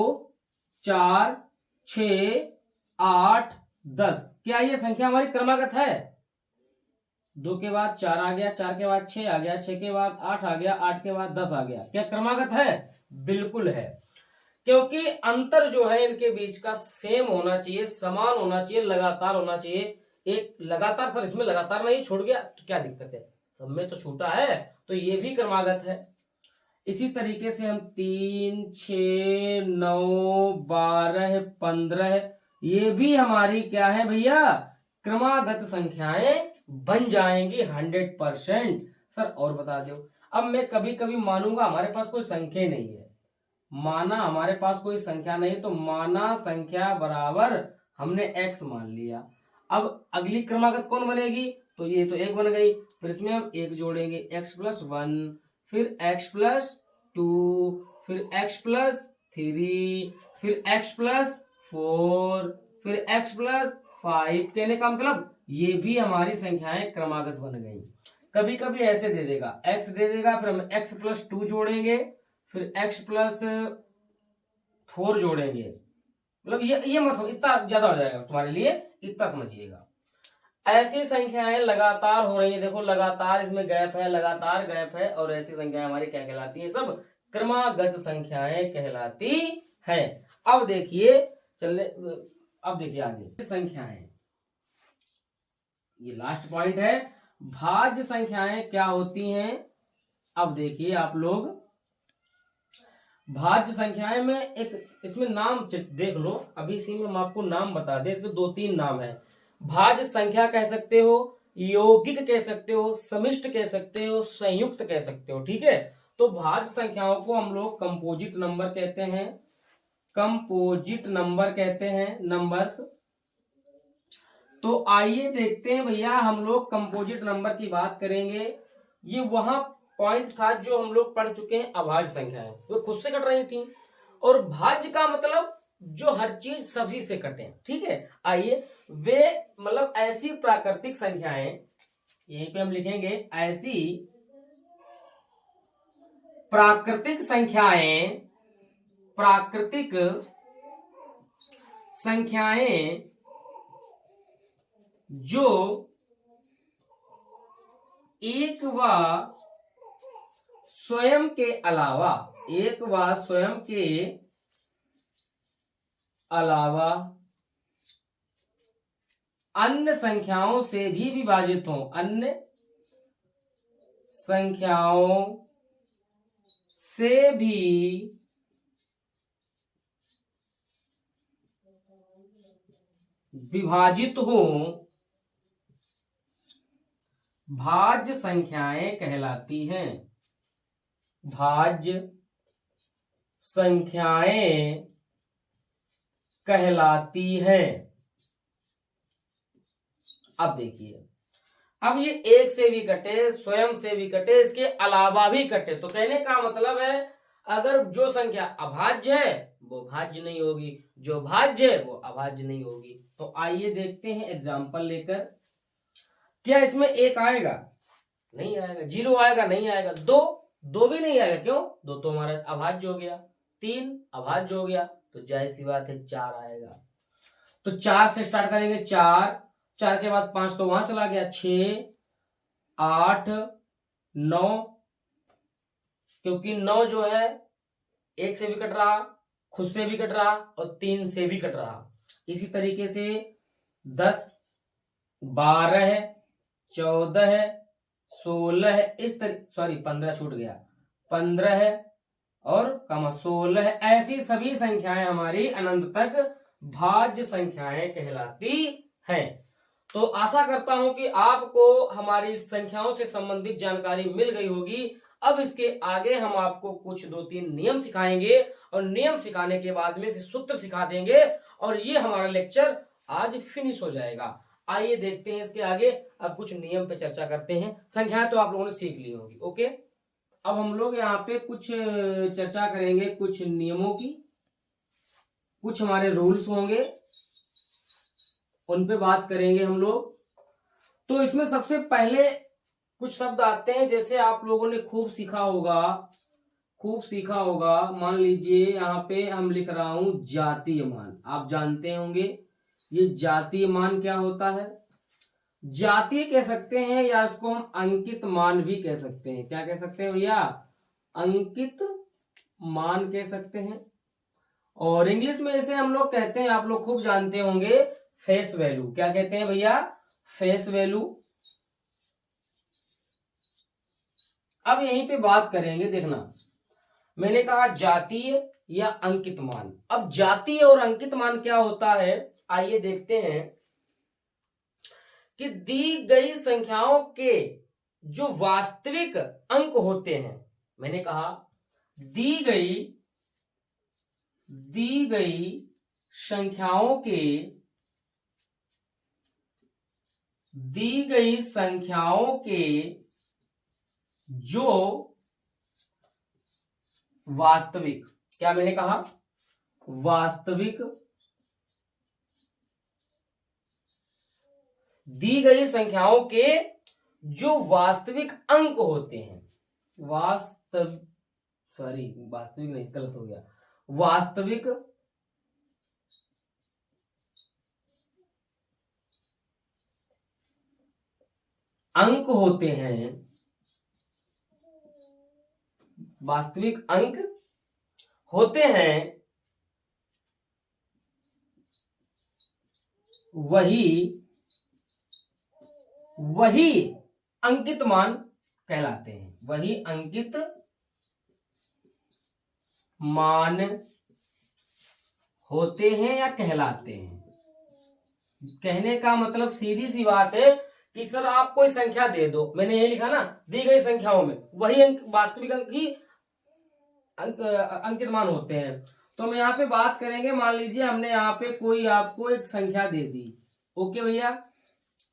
4 6 8 10, क्या ये संख्या हमारी क्रमागत है। 2 के बाद 4 आ गया, 4 के बाद 6 आ गया, 6 के बाद 8 आ गया, 8 के बाद 10 आ गया, क्या क्रमागत है, बिल्कुल है। क्योंकि अंतर जो है इनके बीच का सेम होना चाहिए, समान होना चाहिए, लगातार होना चाहिए। एक लगातार, सर इसमें लगातार नहीं छूट गया तो क्या दिक्कत है, सब में तो छूटा है, तो ये भी क्रमागत है। इसी तरीके से हम 3, 6, 9, 12, 15 ये भी हमारी क्या है भैया, क्रमागत संख्याएं बन जाएंगी 100%। सर और बता दो। अब मैं कभी कभी मानूंगा हमारे पास कोई संख्या नहीं है, माना हमारे पास कोई संख्या नहीं, तो माना संख्या बराबर हमने x मान लिया। अब अगली क्रमागत कौन बनेगी, तो ये तो 1 बन गई, फिर इसमें हम 1 जोड़ेंगे, x+1, फिर x+2, फिर x+3, फिर x+4, फिर x+5। कहने का मतलब ये भी हमारी संख्याएं क्रमागत बन गई। कभी कभी ऐसे दे देगा, x दे देगा, फिर हम x+2 जोड़ेंगे, फिर x+4 जोड़ेंगे, मतलब ये मत इतना ज्यादा हो जाएगा तुम्हारे लिए, इतना समझिएगा। ऐसी संख्याएं लगातार हो रही है, देखो लगातार इसमें गैप है, लगातार गैप है, और ऐसी संख्याएं हमारी क्या कहलाती है, सब क्रमागत संख्याएं कहलाती है। अब देखिए अब देखिए आगे संख्याएं, ये लास्ट पॉइंट है, भाज्य संख्याएं क्या होती हैं। अब देखिए आप लोग, भाज्य संख्याएं में एक इसमें नाम देख लो, अभी इसी में हम आपको नाम बता दें, इसमें 2-3 नाम है। भाज्य संख्या कह सकते हो, यौगिक कह सकते हो, समिष्ट कह सकते हो, संयुक्त कह सकते हो, ठीक है। तो भाज्य संख्याओं को हम लोग कंपोजिट नंबर कहते हैं, कंपोजिट नंबर कहते हैं, नंबर्स। तो आइए देखते हैं भैया, हम लोग कंपोजिट नंबर की बात करेंगे। ये वहां पॉइंट था जो हम लोग पढ़ चुके हैं, अभाज्य संख्याएं वो खुद से कट रही थी, और भाज्य का मतलब जो हर चीज सभी से कटे, ठीक है। आइए, वे मतलब ऐसी प्राकृतिक संख्याएं, यहीं पे हम लिखेंगे, ऐसी प्राकृतिक संख्याएं, प्राकृतिक संख्याएं जो एक व स्वयं के अलावा, एक व स्वयं के अलावा अन्य संख्याओं से भी विभाजित हों, अन्य संख्याओं से भी विभाजित हों, भाज्य संख्याएं कहलाती हैं। भाज्य संख्याएं कहलाती हैं। अब देखिए, अब ये एक से भी कटे, स्वयं से भी कटे, इसके अलावा भी कटे, तो कहने का मतलब है अगर जो संख्या अभाज्य है वो भाज्य नहीं होगी, जो भाज्य है वो अभाज्य नहीं होगी। तो आइए देखते हैं एग्जांपल लेकर। क्या इसमें 1 आएगा? नहीं आएगा। 0 आएगा? नहीं आएगा। 2 भी नहीं आएगा। क्यों? 2 तो हमारा अभाज्य हो गया। 3 अभाज्य हो गया, तो जाहिर सी बात है 4 आएगा। तो 4 से स्टार्ट करेंगे। 4 के बाद 5 तो वहां चला गया। 6, 8, 9, क्योंकि 9 जो है 1 से भी कट रहा, खुद से भी कट रहा और 3 से भी कट रहा। इसी तरीके से 10, 12, 14, 16, इस तरीके, सॉरी 15 छूट गया, 15 और 16, ऐसी सभी संख्याएं हमारी अनंत तक भाज्य संख्याएं कहलाती हैं। तो आशा करता हूं कि आपको हमारी संख्याओं से संबंधित जानकारी मिल गई होगी। अब इसके आगे हम आपको कुछ 2-3 नियम सिखाएंगे और नियम सिखाने के बाद में फिर सूत्र सिखा देंगे और ये हमारा लेक्चर आज फिनिश हो जाएगा। आइए देखते हैं इसके आगे। अब कुछ नियम पे चर्चा करते हैं। संख्याएं तो आप लोगों ने सीख ली होगी। ओके, अब हम लोग यहाँ पे कुछ चर्चा करेंगे, कुछ नियमों की, कुछ हमारे रूल्स होंगे, उन पे बात करेंगे हम लोग। तो इसमें सबसे पहले कुछ शब्द आते हैं, जैसे आप लोगों ने खूब सीखा होगा। मान लीजिए यहाँ पे हम लिख रहा हूं जातीय मान। आप जानते होंगे ये जातीय मान क्या होता है। जातीय कह सकते हैं या इसको हम अंकित मान भी कह सकते हैं। क्या कह सकते हैं भैया? अंकित मान कह सकते हैं। और इंग्लिश में इसे हम लोग कहते हैं, आप लोग खूब जानते होंगे, फेस वैल्यू। क्या कहते हैं भैया? Face value. अब यहीं पे बात करेंगे, देखना मैंने कहा जातीय या अंकित मान। अब जातीय और अंकित मान क्या होता है, आइए देखते हैं कि दी गई संख्याओं के जो वास्तविक अंक होते हैं, मैंने कहा दी गई संख्याओं के जो वास्तविक, क्या मैंने कहा, वास्तविक, दी गई संख्याओं के जो वास्तविक अंक होते हैं, वास्तविक नहीं, गलत हो गया, वास्तविक अंक होते हैं, वास्तविक अंक होते हैं, वही अंकित मान कहलाते हैं, वही अंकित मान होते हैं या कहलाते हैं। कहने का मतलब सीधी सी बात है कि सर आप कोई संख्या दे दो, मैंने ये लिखा ना, दी गई संख्याओं में वही अंक, वास्तविक अंक ही अंकित मान होते हैं। तो हम यहाँ पे बात करेंगे, मान लीजिए हमने यहाँ पे कोई आपको एक संख्या दे दी, ओके भैया,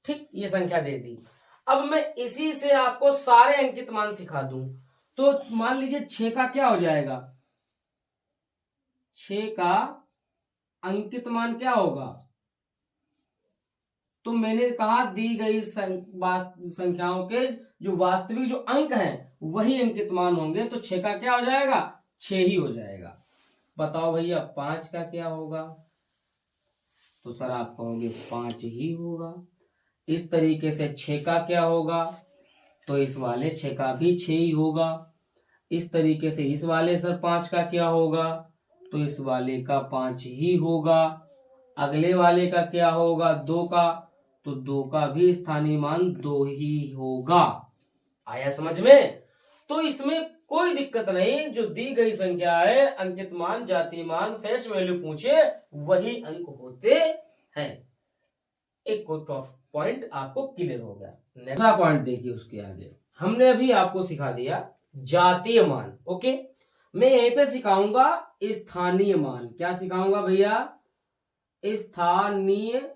ठीक, ये संख्या दे दी। अब मैं इसी से आपको सारे अंकित मान सिखा दूं, तो मान लीजिए 6 का क्या हो जाएगा, 6 का अंकित मान क्या होगा, तो मैंने कहा दी गई संख्याओं के जो वास्तविक जो अंक हैं वही अंकित मान होंगे, तो 6 का क्या हो जाएगा, 6 ही हो जाएगा। बताओ भैया 5 का क्या होगा, तो सर आप कहोगे 5 ही होगा। इस तरीके से 6 का क्या होगा, तो इस वाले 6 का भी 6 ही होगा। इस तरीके से इस वाले सर 5 का क्या होगा, तो इस वाले का 5 ही होगा। अगले वाले का क्या होगा, 2 का, तो 2 का भी स्थानीय मान 2 ही होगा। आया समझ में? तो इसमें कोई दिक्कत नहीं, जो दी गई संख्या है, अंकित मान, जातीय मान, फेस वैल्यू पूछे वही अंक होते हैं। एक पॉइंट आपको क्लियर हो गया। दूसरा पॉइंट देखिए, उसके आगे हमने अभी आपको सिखा दिया जातीय मान, ओके। मैं यहीं पे सिखाऊंगा स्थानीय मान। क्या सिखाऊंगा भैया, स्थानीय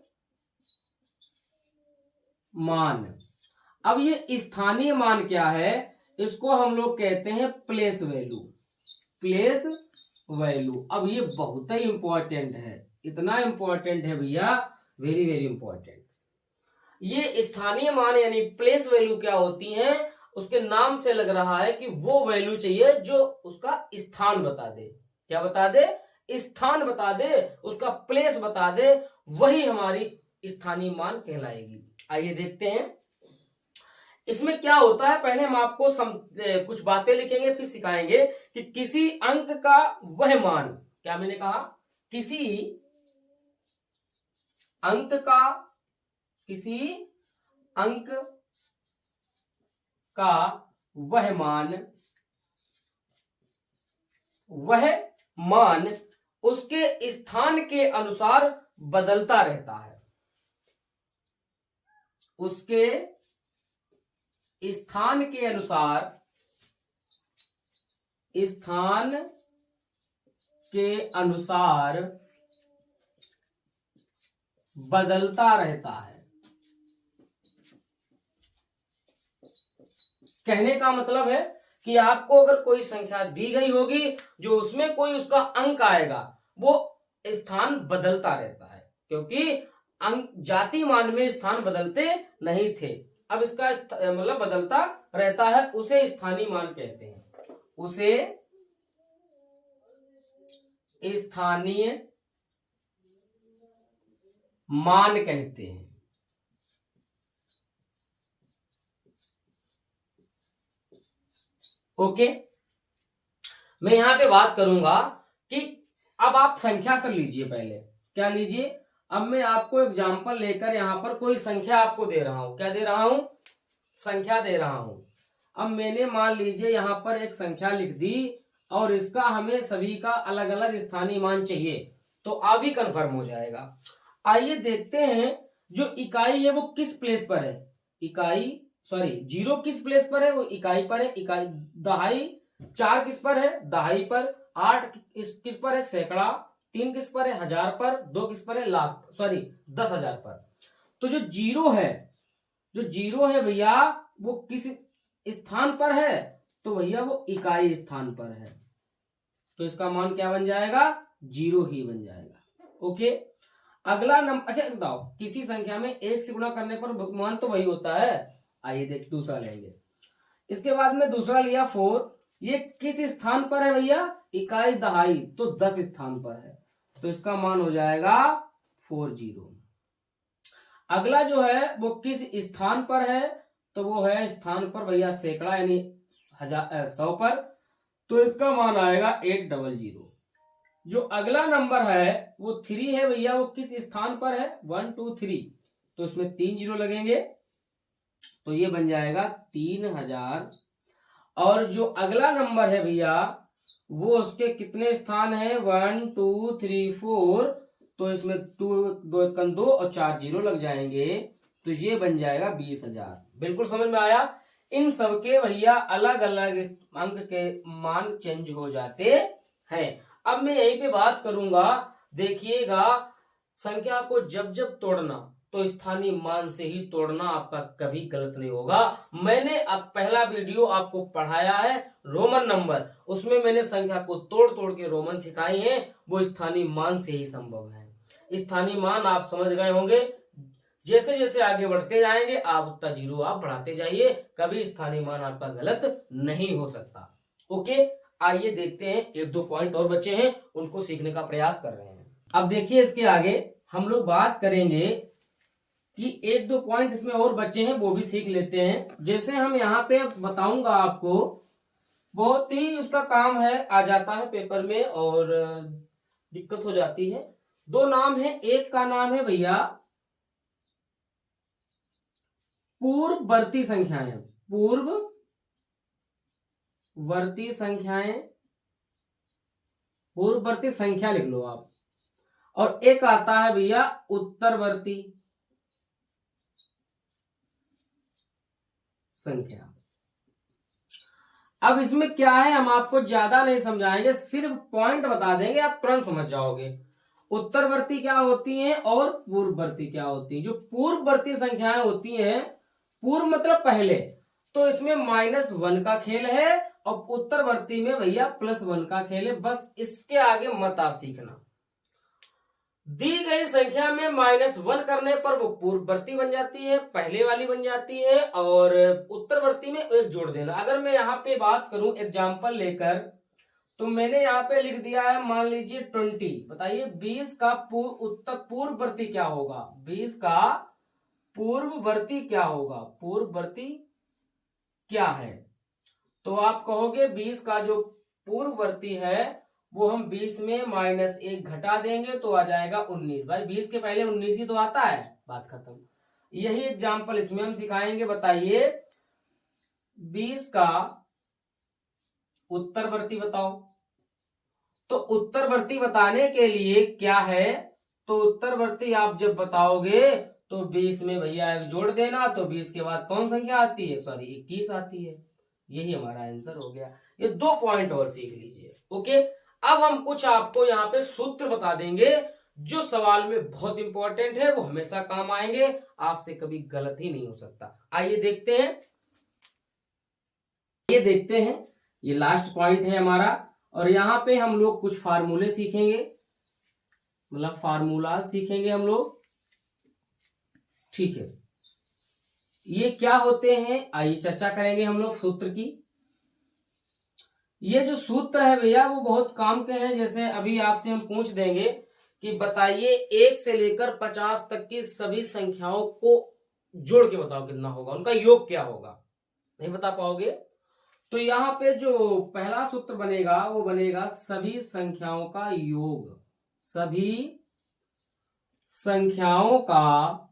मान। अब ये स्थानीय मान क्या है, इसको हम लोग कहते हैं प्लेस वैल्यू, प्लेस वैल्यू। अब ये बहुत ही इंपॉर्टेंट है, इतना इंपॉर्टेंट है भैया, वेरी वेरी इंपॉर्टेंट। ये स्थानीय मान यानी प्लेस वैल्यू क्या होती है, उसके नाम से लग रहा है कि वो वैल्यू चाहिए जो उसका स्थान बता दे। क्या बता दे, स्थान बता दे, उसका प्लेस बता दे, वही हमारी स्थानीय मान कहलाएगी। आइए देखते हैं इसमें क्या होता है। पहले हम आपको कुछ बातें लिखेंगे, फिर सिखाएंगे कि किसी अंक का वह मान, क्या मैंने कहा, किसी अंक का वह मान उसके स्थान के अनुसार बदलता रहता है, उसके स्थान के अनुसार बदलता रहता है। कहने का मतलब है कि आपको अगर कोई संख्या दी गई होगी, जो उसमें कोई उसका अंक आएगा, वो स्थान बदलता रहता है, क्योंकि अंक जाति मान में स्थान बदलते नहीं थे। अब इसका मतलब बदलता रहता है, उसे स्थानीय मान कहते हैं, उसे स्थानीय मान कहते हैं। ओके, मैं यहां पे बात करूंगा कि अब आप संख्या से लीजिए, पहले क्या लीजिए, अब मैं आपको एग्जांपल लेकर यहां पर कोई संख्या आपको दे रहा हूं। क्या दे रहा हूं, संख्या दे रहा हूं। अब मैंने मान लीजिए यहां पर एक संख्या लिख दी और इसका हमें सभी का अलग अलग स्थानीय मान चाहिए, तो अब ही कंफर्म हो जाएगा। आइए देखते हैं जो इकाई है वो किस प्लेस पर है। इकाई सॉरी जीरो किस प्लेस पर है, वो इकाई पर है। इकाई दहाई 4 किस पर है, दहाई पर। 8 किस पर है, सैकड़ा। 3 किस पर है, हजार पर। 2 किस पर है, लाख सॉरी 10,000 पर। तो जो जीरो है भैया वो किस स्थान पर है, तो भैया वो इकाई स्थान पर है, तो इसका मान क्या बन जाएगा, जीरो ही बन जाएगा। ओके, अगला नंबर। अच्छा बताओ, किसी संख्या में 1 से गुणा करने पर मान तो वही होता है। आइए देख दूसरा लेंगे। इसके बाद में दूसरा लिया 4, ये किस स्थान पर है भैया, इकाई दहाई, तो 10 स्थान पर है, तो इसका मान हो जाएगा 40। अगला जो है वो किस स्थान पर है, तो वो है स्थान पर भैया सैकड़ा यानी 100 पर, तो इसका मान आएगा 800। जो अगला नंबर है वो 3 है भैया, वो किस स्थान पर है, 1 2 3, तो इसमें 3 जीरो लगेंगे, तो ये बन जाएगा 3000। और जो अगला नंबर है भैया वो उसके कितने स्थान है, 1 2 3 4, तो इसमें 2 2 1 2 और 4 जीरो लग जाएंगे, तो ये बन जाएगा 20,000। बिल्कुल समझ में आया। इन सबके भैया अलग अलग अंक के मान चेंज हो जाते हैं। अब मैं यहीं पे बात करूंगा, देखिएगा संख्या को जब जब तोड़ना तो स्थानीय मान से ही तोड़ना, आपका कभी गलत नहीं होगा। मैंने अब पहला वीडियो आपको पढ़ाया है रोमन नंबर, उसमें मैंने संख्या को तोड़ तोड़ के रोमन सिखाई है, वो स्थानीय मान से ही संभव है। स्थानीय मान आप समझ गए होंगे, जैसे जैसे आगे बढ़ते जाएंगे आप उतना जीरो आप बढ़ाते जाइए, कभी स्थानीय मान आपका गलत नहीं हो सकता। ओके, आइए देखते हैं, 1-2 पॉइंट और बचे हैं, उनको सीखने का प्रयास कर रहे हैं। अब देखिए इसके आगे हम लोग बात करेंगे कि 1-2 पॉइंट इसमें और बचे हैं, वो भी सीख लेते हैं। जैसे हम यहाँ पे बताऊंगा आपको, बहुत ही उसका काम है, आ जाता है पेपर में और दिक्कत हो जाती है। 2 नाम है, एक का नाम है भैया पूर्ववर्ती संख्याएं, पूर्ववर्ती संख्याएं, पूर्ववर्ती संख्या लिख लो आप। और एक आता है भैया उत्तरवर्ती संख्या। अब इसमें क्या है, हम आपको ज्यादा नहीं समझाएंगे, सिर्फ पॉइंट बता देंगे, आप तुरंत समझ जाओगे। उत्तरवर्ती क्या होती हैं और पूर्ववर्ती क्या होती है। जो पूर्ववर्ती संख्याएं होती हैं, पूर्व मतलब पहले, तो इसमें -1 का खेल है, और उत्तरवर्ती में भैया +1 का खेल है। बस इसके आगे मत आप सीखना। दी गई संख्या में -1 करने पर वो पूर्ववर्ती बन जाती है, पहले वाली बन जाती है, और उत्तरवर्ती में 1 जोड़ देना। अगर मैं यहाँ पे बात करूं एग्जाम्पल लेकर, तो मैंने यहाँ पे लिख दिया है, मान लीजिए 20। बताइए 20 का पूर्ववर्ती क्या होगा, 20 का पूर्ववर्ती क्या होगा, पूर्ववर्ती क्या है, तो आप कहोगे 20 का जो पूर्ववर्ती है वो हम 20 में -1 घटा देंगे तो आ जाएगा 19। भाई 20 के पहले 19 ही तो आता है, बात खत्म। यही एग्जाम्पल इसमें हम सिखाएंगे। बताइए 20 का उत्तरवर्ती बताओ। तो उत्तरवर्ती बताने के लिए क्या है, तो उत्तरवर्ती आप जब बताओगे तो 20 में भैया 1 जोड़ देना, तो 20 के बाद कौन संख्या आती है, सॉरी 21 आती है। यही हमारा आंसर हो गया। ये 2 पॉइंट और सीख लीजिए। ओके, अब हम कुछ आपको यहाँ पे सूत्र बता देंगे जो सवाल में बहुत इंपॉर्टेंट है, वो हमेशा काम आएंगे, आपसे कभी गलत ही नहीं हो सकता। आइए देखते हैं, ये लास्ट पॉइंट है हमारा, और यहाँ पे हम लोग कुछ फार्मूले सीखेंगे, मतलब फार्मूला सीखेंगे हम लोग। ठीक है, ये क्या होते हैं आइए चर्चा करेंगे हम लोग सूत्र की। ये जो सूत्र है भैया वो बहुत काम के हैं। जैसे अभी आपसे हम पूछ देंगे कि बताइए 1 से लेकर 50 तक की सभी संख्याओं को जोड़ के बताओ कितना होगा, उनका योग क्या होगा, नहीं बता पाओगे। तो यहाँ पे जो पहला सूत्र बनेगा वो बनेगा सभी संख्याओं का योग, सभी संख्याओं का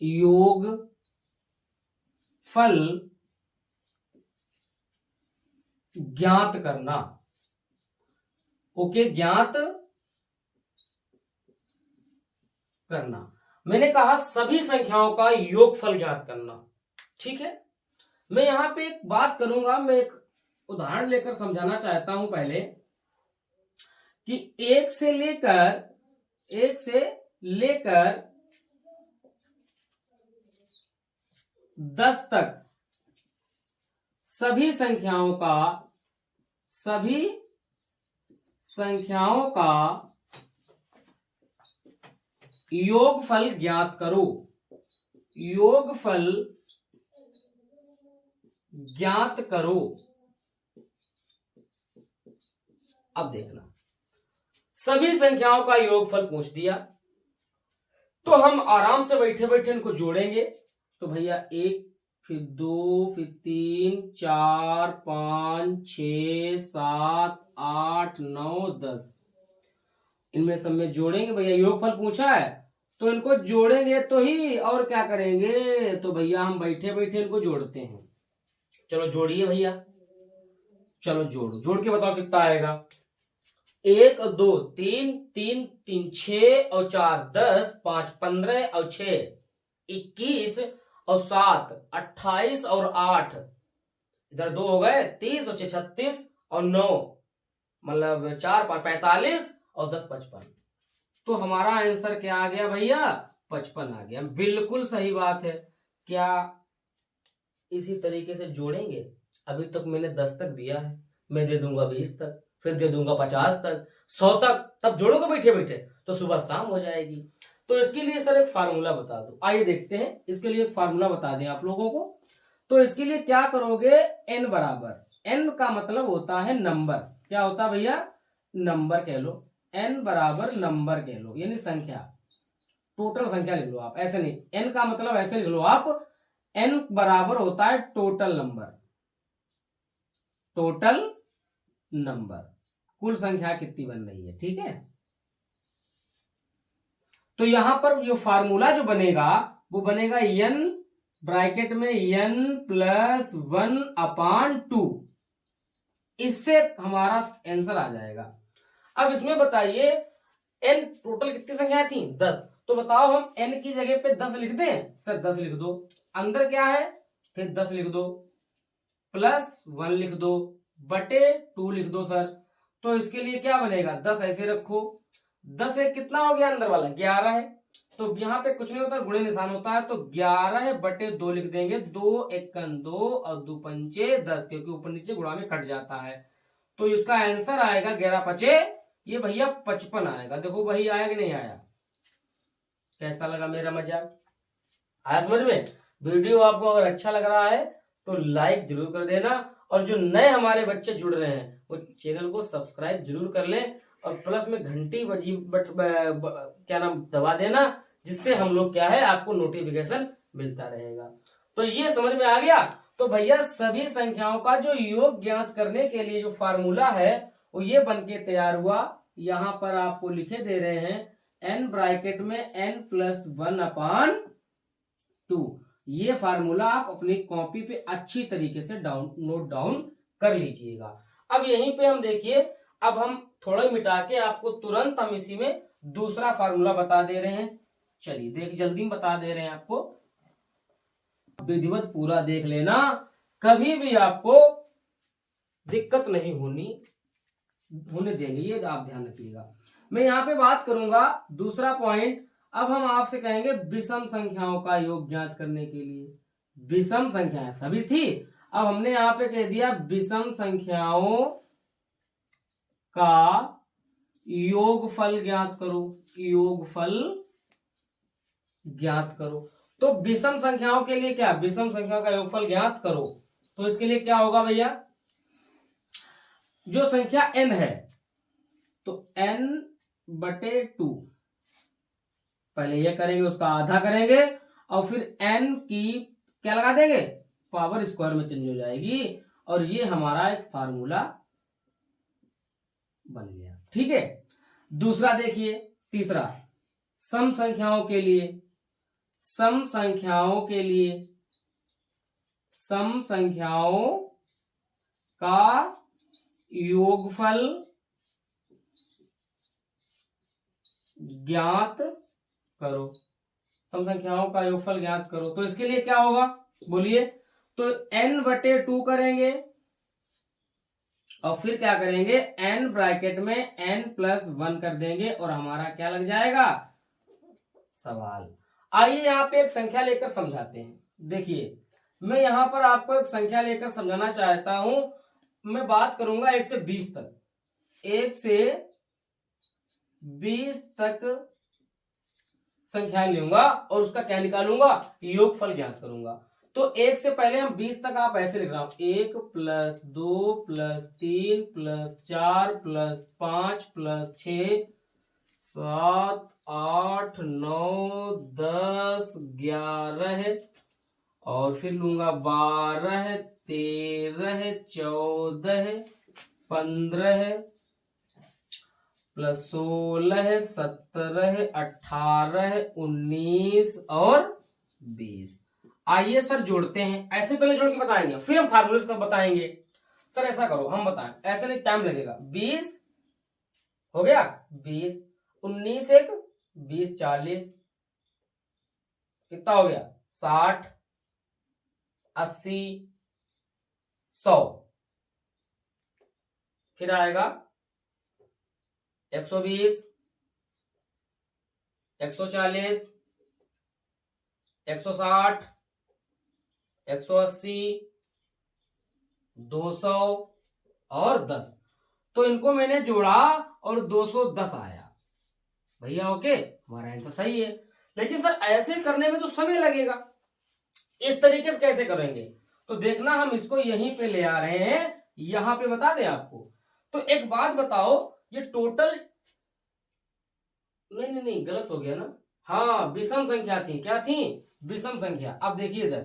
योग फल ज्ञात करना। ओके, ज्ञात करना। मैंने कहा सभी संख्याओं का योगफल ज्ञात करना। ठीक है, मैं यहां पे एक बात करूंगा, मैं एक उदाहरण लेकर समझाना चाहता हूं पहले कि एक से लेकर 10 तक सभी संख्याओं का योगफल ज्ञात करो। योगफल ज्ञात करो। अब देखना, सभी संख्याओं का योगफल पूछ दिया तो हम आराम से बैठे बैठे इनको जोड़ेंगे। तो भैया 1, फिर 2, फिर 3, 4, 5, 6, 7, 8, 9, 10, इनमें सब में जोड़ेंगे। भैया योगफल पूछा है तो इनको जोड़ेंगे तो ही, और क्या करेंगे। तो भैया हम बैठे बैठे इनको जोड़ते हैं। चलो जोड़िए भैया, चलो जोड़ो, जोड़ के बताओ कितना आएगा। 1 2 3 3 3 6 और 4 10, 5 15 और 6 21 और 7 28 और 8, इधर 2 हो गए 30 और 6 36 और 9, मतलब 4 5 45 और 10 55। तो हमारा आंसर क्या आ गया भैया, 55 आ गया। बिल्कुल सही बात है। क्या इसी तरीके से जोड़ेंगे। अभी तक मैंने 10 तक दिया है, मैं दे दूंगा 20 तक, फिर दे दूंगा 50 तक, 100 तक, तब जोड़ोगे बैठे बैठे तो सुबह शाम हो जाएगी। तो इसके लिए सर एक फार्मूला बता दो। आइए देखते हैं, इसके लिए एक फार्मूला बता दें आप लोगों को। तो इसके लिए क्या करोगे, n बराबर, n का मतलब होता है नंबर। क्या होता है भैया, नंबर कह लो। n बराबर नंबर कह लो, यानी संख्या, टोटल संख्या लिख लो आप, ऐसे नहीं। n का मतलब ऐसे लिख लो आप, n बराबर होता है टोटल नंबर। टोटल नंबर, कुल संख्या कितनी बन रही है। ठीक है, तो यहां पर जो फार्मूला जो बनेगा वो बनेगा n ब्रैकेट में n प्लस 1/2। इससे हमारा आंसर आ जाएगा। अब इसमें बताइए n टोटल कितनी संख्या थी, 10। तो बताओ हम n की जगह पे 10 लिख दें। सर 10 लिख दो, अंदर क्या है, फिर 10 लिख दो, प्लस 1 लिख दो, बटे 2 लिख दो सर। तो इसके लिए क्या बनेगा, 10 ऐसे रखो, 10 एक कितना हो गया, अंदर वाला 11 है। तो यहाँ पे कुछ नहीं होता, गुणे निशान होता है, तो 11 बटे 2 लिख देंगे। 2 एकन 2 और 2 पंचे 10, क्योंकि ऊपर नीचे गुणा में कट जाता है। तो इसका आंसर आएगा 11 पचे, ये भैया 55 आएगा। देखो वही आया कि नहीं आया। कैसा लगा मेरा मजाक, आया समझ में। वीडियो आपको अगर अच्छा लग रहा है तो लाइक जरूर कर देना, और जो नए हमारे बच्चे जुड़ रहे हैं वो चैनल को सब्सक्राइब जरूर कर लें, और प्लस में घंटी बजी क्या नाम दबा देना, जिससे हम लोग क्या है आपको नोटिफिकेशन मिलता रहेगा। तो ये समझ में आ गया। तो भैया सभी संख्याओं का जो योग ज्ञात करने के लिए जो फार्मूला है वो ये बन के तैयार हुआ। यहां पर आपको लिखे दे रहे हैं n ब्रैकेट में n प्लस 1/2। ये फार्मूला आप अपनी कॉपी पे अच्छी तरीके से नोट डाउन कर लीजिएगा। अब यहीं पे हम देखिए, अब हम थोड़ा मिटा के आपको तुरंत हम इसी में दूसरा फार्मूला बता दे रहे हैं। चलिए देख, जल्दी में बता दे रहे हैं आपको, विधिवत पूरा देख लेना, कभी भी आपको दिक्कत नहीं होने देंगे, ये आप ध्यान रखिएगा। मैं यहाँ पे बात करूंगा दूसरा पॉइंट। अब हम आपसे कहेंगे विषम संख्याओं का योग ज्ञात करने के लिए। विषम संख्याएं सभी थी, अब हमने यहाँ पे कह दिया विषम संख्याओं का योगफल ज्ञात करो। योगफल ज्ञात करो, तो विषम संख्याओं के लिए क्या, विषम संख्याओं का योगफल ज्ञात करो। तो इसके लिए क्या होगा भैया, जो संख्या n है तो n बटे 2, पहले ये करेंगे, उसका आधा करेंगे, और फिर n की क्या लगा देंगे, पावर स्क्वायर में चेंज हो जाएगी, और ये हमारा एक फार्मूला बन गया। ठीक है, दूसरा देखिए, तीसरा सम संख्याओं के लिए। सम संख्याओं के लिए सम संख्याओं का योगफल ज्ञात करो। सम संख्याओं का योगफल ज्ञात करो, तो इसके लिए क्या होगा बोलिए? तो n/2 करेंगे और फिर क्या करेंगे, n ब्रैकेट में n+1 कर देंगे और हमारा क्या लग जाएगा, सवाल। आइए यहाँ पे एक संख्या लेकर समझाते हैं। देखिए मैं यहां पर आपको एक संख्या लेकर समझाना चाहता हूं। मैं बात करूंगा 1 से 20 तक। 1 से 20 तक संख्या लूंगा और उसका क्या निकालूंगा, योगफल ज्ञात करूंगा। तो 1 से पहले हम 20 तक आप ऐसे लिख रहा हूं, 1 + 2 + 3 + 4 + 5 + 6 7 8 9 10 11 और फिर लूंगा 12 13 14 15 + 16 17 18 19 और 20। आइए सर जोड़ते हैं। ऐसे पहले जोड़ के बताएंगे, फिर हम फार्मूले का बताएंगे। सर ऐसा करो, हम बताएं, ऐसे नहीं टाइम लगेगा। 20 हो गया, 20 19 1 20 40 कितना हो गया, 60 80 100। फिर आएगा 120 140 160 180 200 और 10। तो इनको मैंने जोड़ा और 210 आया भैया। ओके, हमारा आंसर सही है। लेकिन सर ऐसे करने में तो समय लगेगा, इस तरीके से कैसे करेंगे? तो देखना, हम इसको यहीं पे ले आ रहे हैं, यहां पे बता दें आपको। तो एक बात बताओ, ये टोटल नहीं गलत हो गया ना। हाँ, विषम संख्या थी, क्या थी, विषम संख्या। अब देखिए इधर,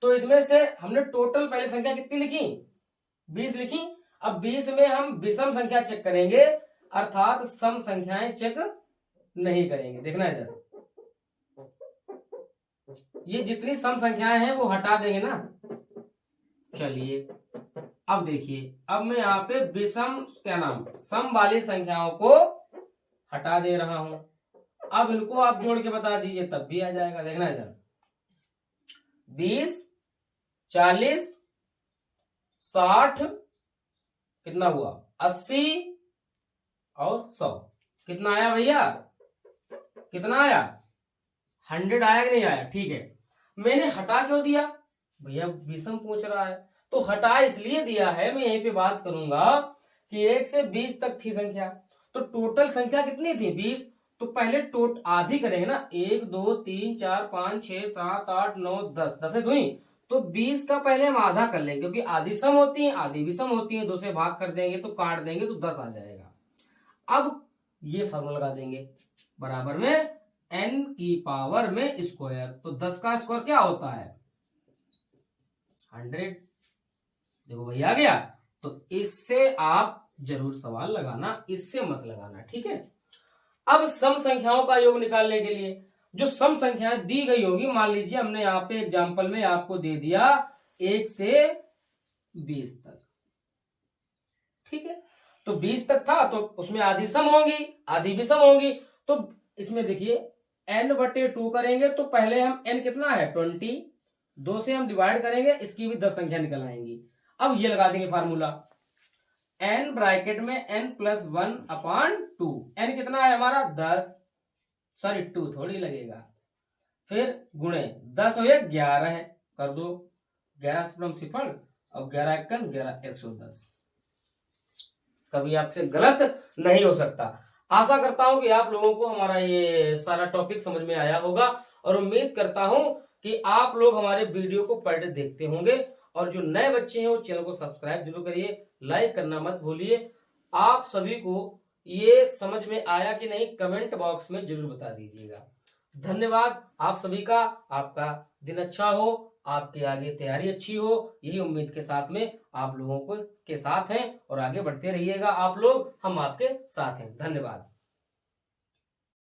तो इसमें से हमने टोटल पहले संख्या कितनी लिखी, 20 लिखी। अब 20 में हम विषम संख्या चेक करेंगे, अर्थात सम संख्याएं चेक नहीं करेंगे। देखना इधर, ये जितनी सम संख्याएं हैं वो हटा देंगे ना। चलिए अब देखिए, अब मैं यहाँ पे विषम क्या नाम सम वाली संख्याओं को हटा दे रहा हूं। अब इनको आप जोड़ के बता दीजिए, तब भी आ जाएगा। देखना इधर, 20 40 60 कितना हुआ, 80 और 100 कितना आया भैया, कितना आया, 100 आया कि नहीं आया? ठीक है, मैंने हटा क्यों दिया भैया, विषम पूछ रहा है तो हटा इसलिए दिया है। मैं यहीं पे बात करूंगा कि 1 से 20 तक थी संख्या, तो टोटल संख्या कितनी थी, 20। तो पहले आधी करेंगे ना, 1 2 3 4 5 6 7 8 9 10, 10 हुई। तो 20 का पहले हम आधा कर लेंगे, क्योंकि आधी सम होती है आधी विषम होती है। 2 से भाग कर देंगे तो काट देंगे तो 10 आ जाएगा। अब ये फॉर्मूला लगा देंगे, बराबर में n की पावर में स्क्वायर। तो 10 का स्क्वायर क्या होता है, 100। देखो भैया आ गया। तो इससे आप जरूर सवाल लगाना, इससे मत लगाना, ठीक है। अब सम संख्याओं का योग निकालने के लिए जो सम संख्याएं दी गई होगी, मान लीजिए हमने यहाँ पे एग्जांपल में आपको दे दिया 1 से 20 तक, ठीक है। तो 20 तक था, तो उसमें आधी सम होंगी आधी विषम होंगी। तो इसमें देखिए n/2 करेंगे, तो पहले हम n कितना है 20, 2 से हम डिवाइड करेंगे, इसकी भी 10 संख्या निकल आएंगी। अब ये लगा देंगे फार्मूला, n ब्रैकेट में n+1/2। n कितना है हमारा 10, सॉरी 2 थोड़ी लगेगा, फिर गुणे 10 हो 11 है, कर दो 11 से सिफर और 11 1 11 110। कभी आपसे गलत नहीं हो सकता। आशा करता हूं कि आप लोगों को हमारा ये सारा टॉपिक समझ में आया होगा, और उम्मीद करता हूं कि आप लोग हमारे वीडियो को पर डे देखते होंगे। और जो नए बच्चे हैं वो चैनल को सब्सक्राइब जरूर करिए, लाइक करना मत भूलिए। आप सभी को ये समझ में आया कि नहीं, कमेंट बॉक्स में जरूर बता दीजिएगा। धन्यवाद आप सभी का, आपका दिन अच्छा हो, आपकी आगे तैयारी अच्छी हो, यही उम्मीद के साथ में आप लोगों को के साथ हैं, और आगे बढ़ते रहिएगा आप लोग, हम आपके साथ हैं। धन्यवाद।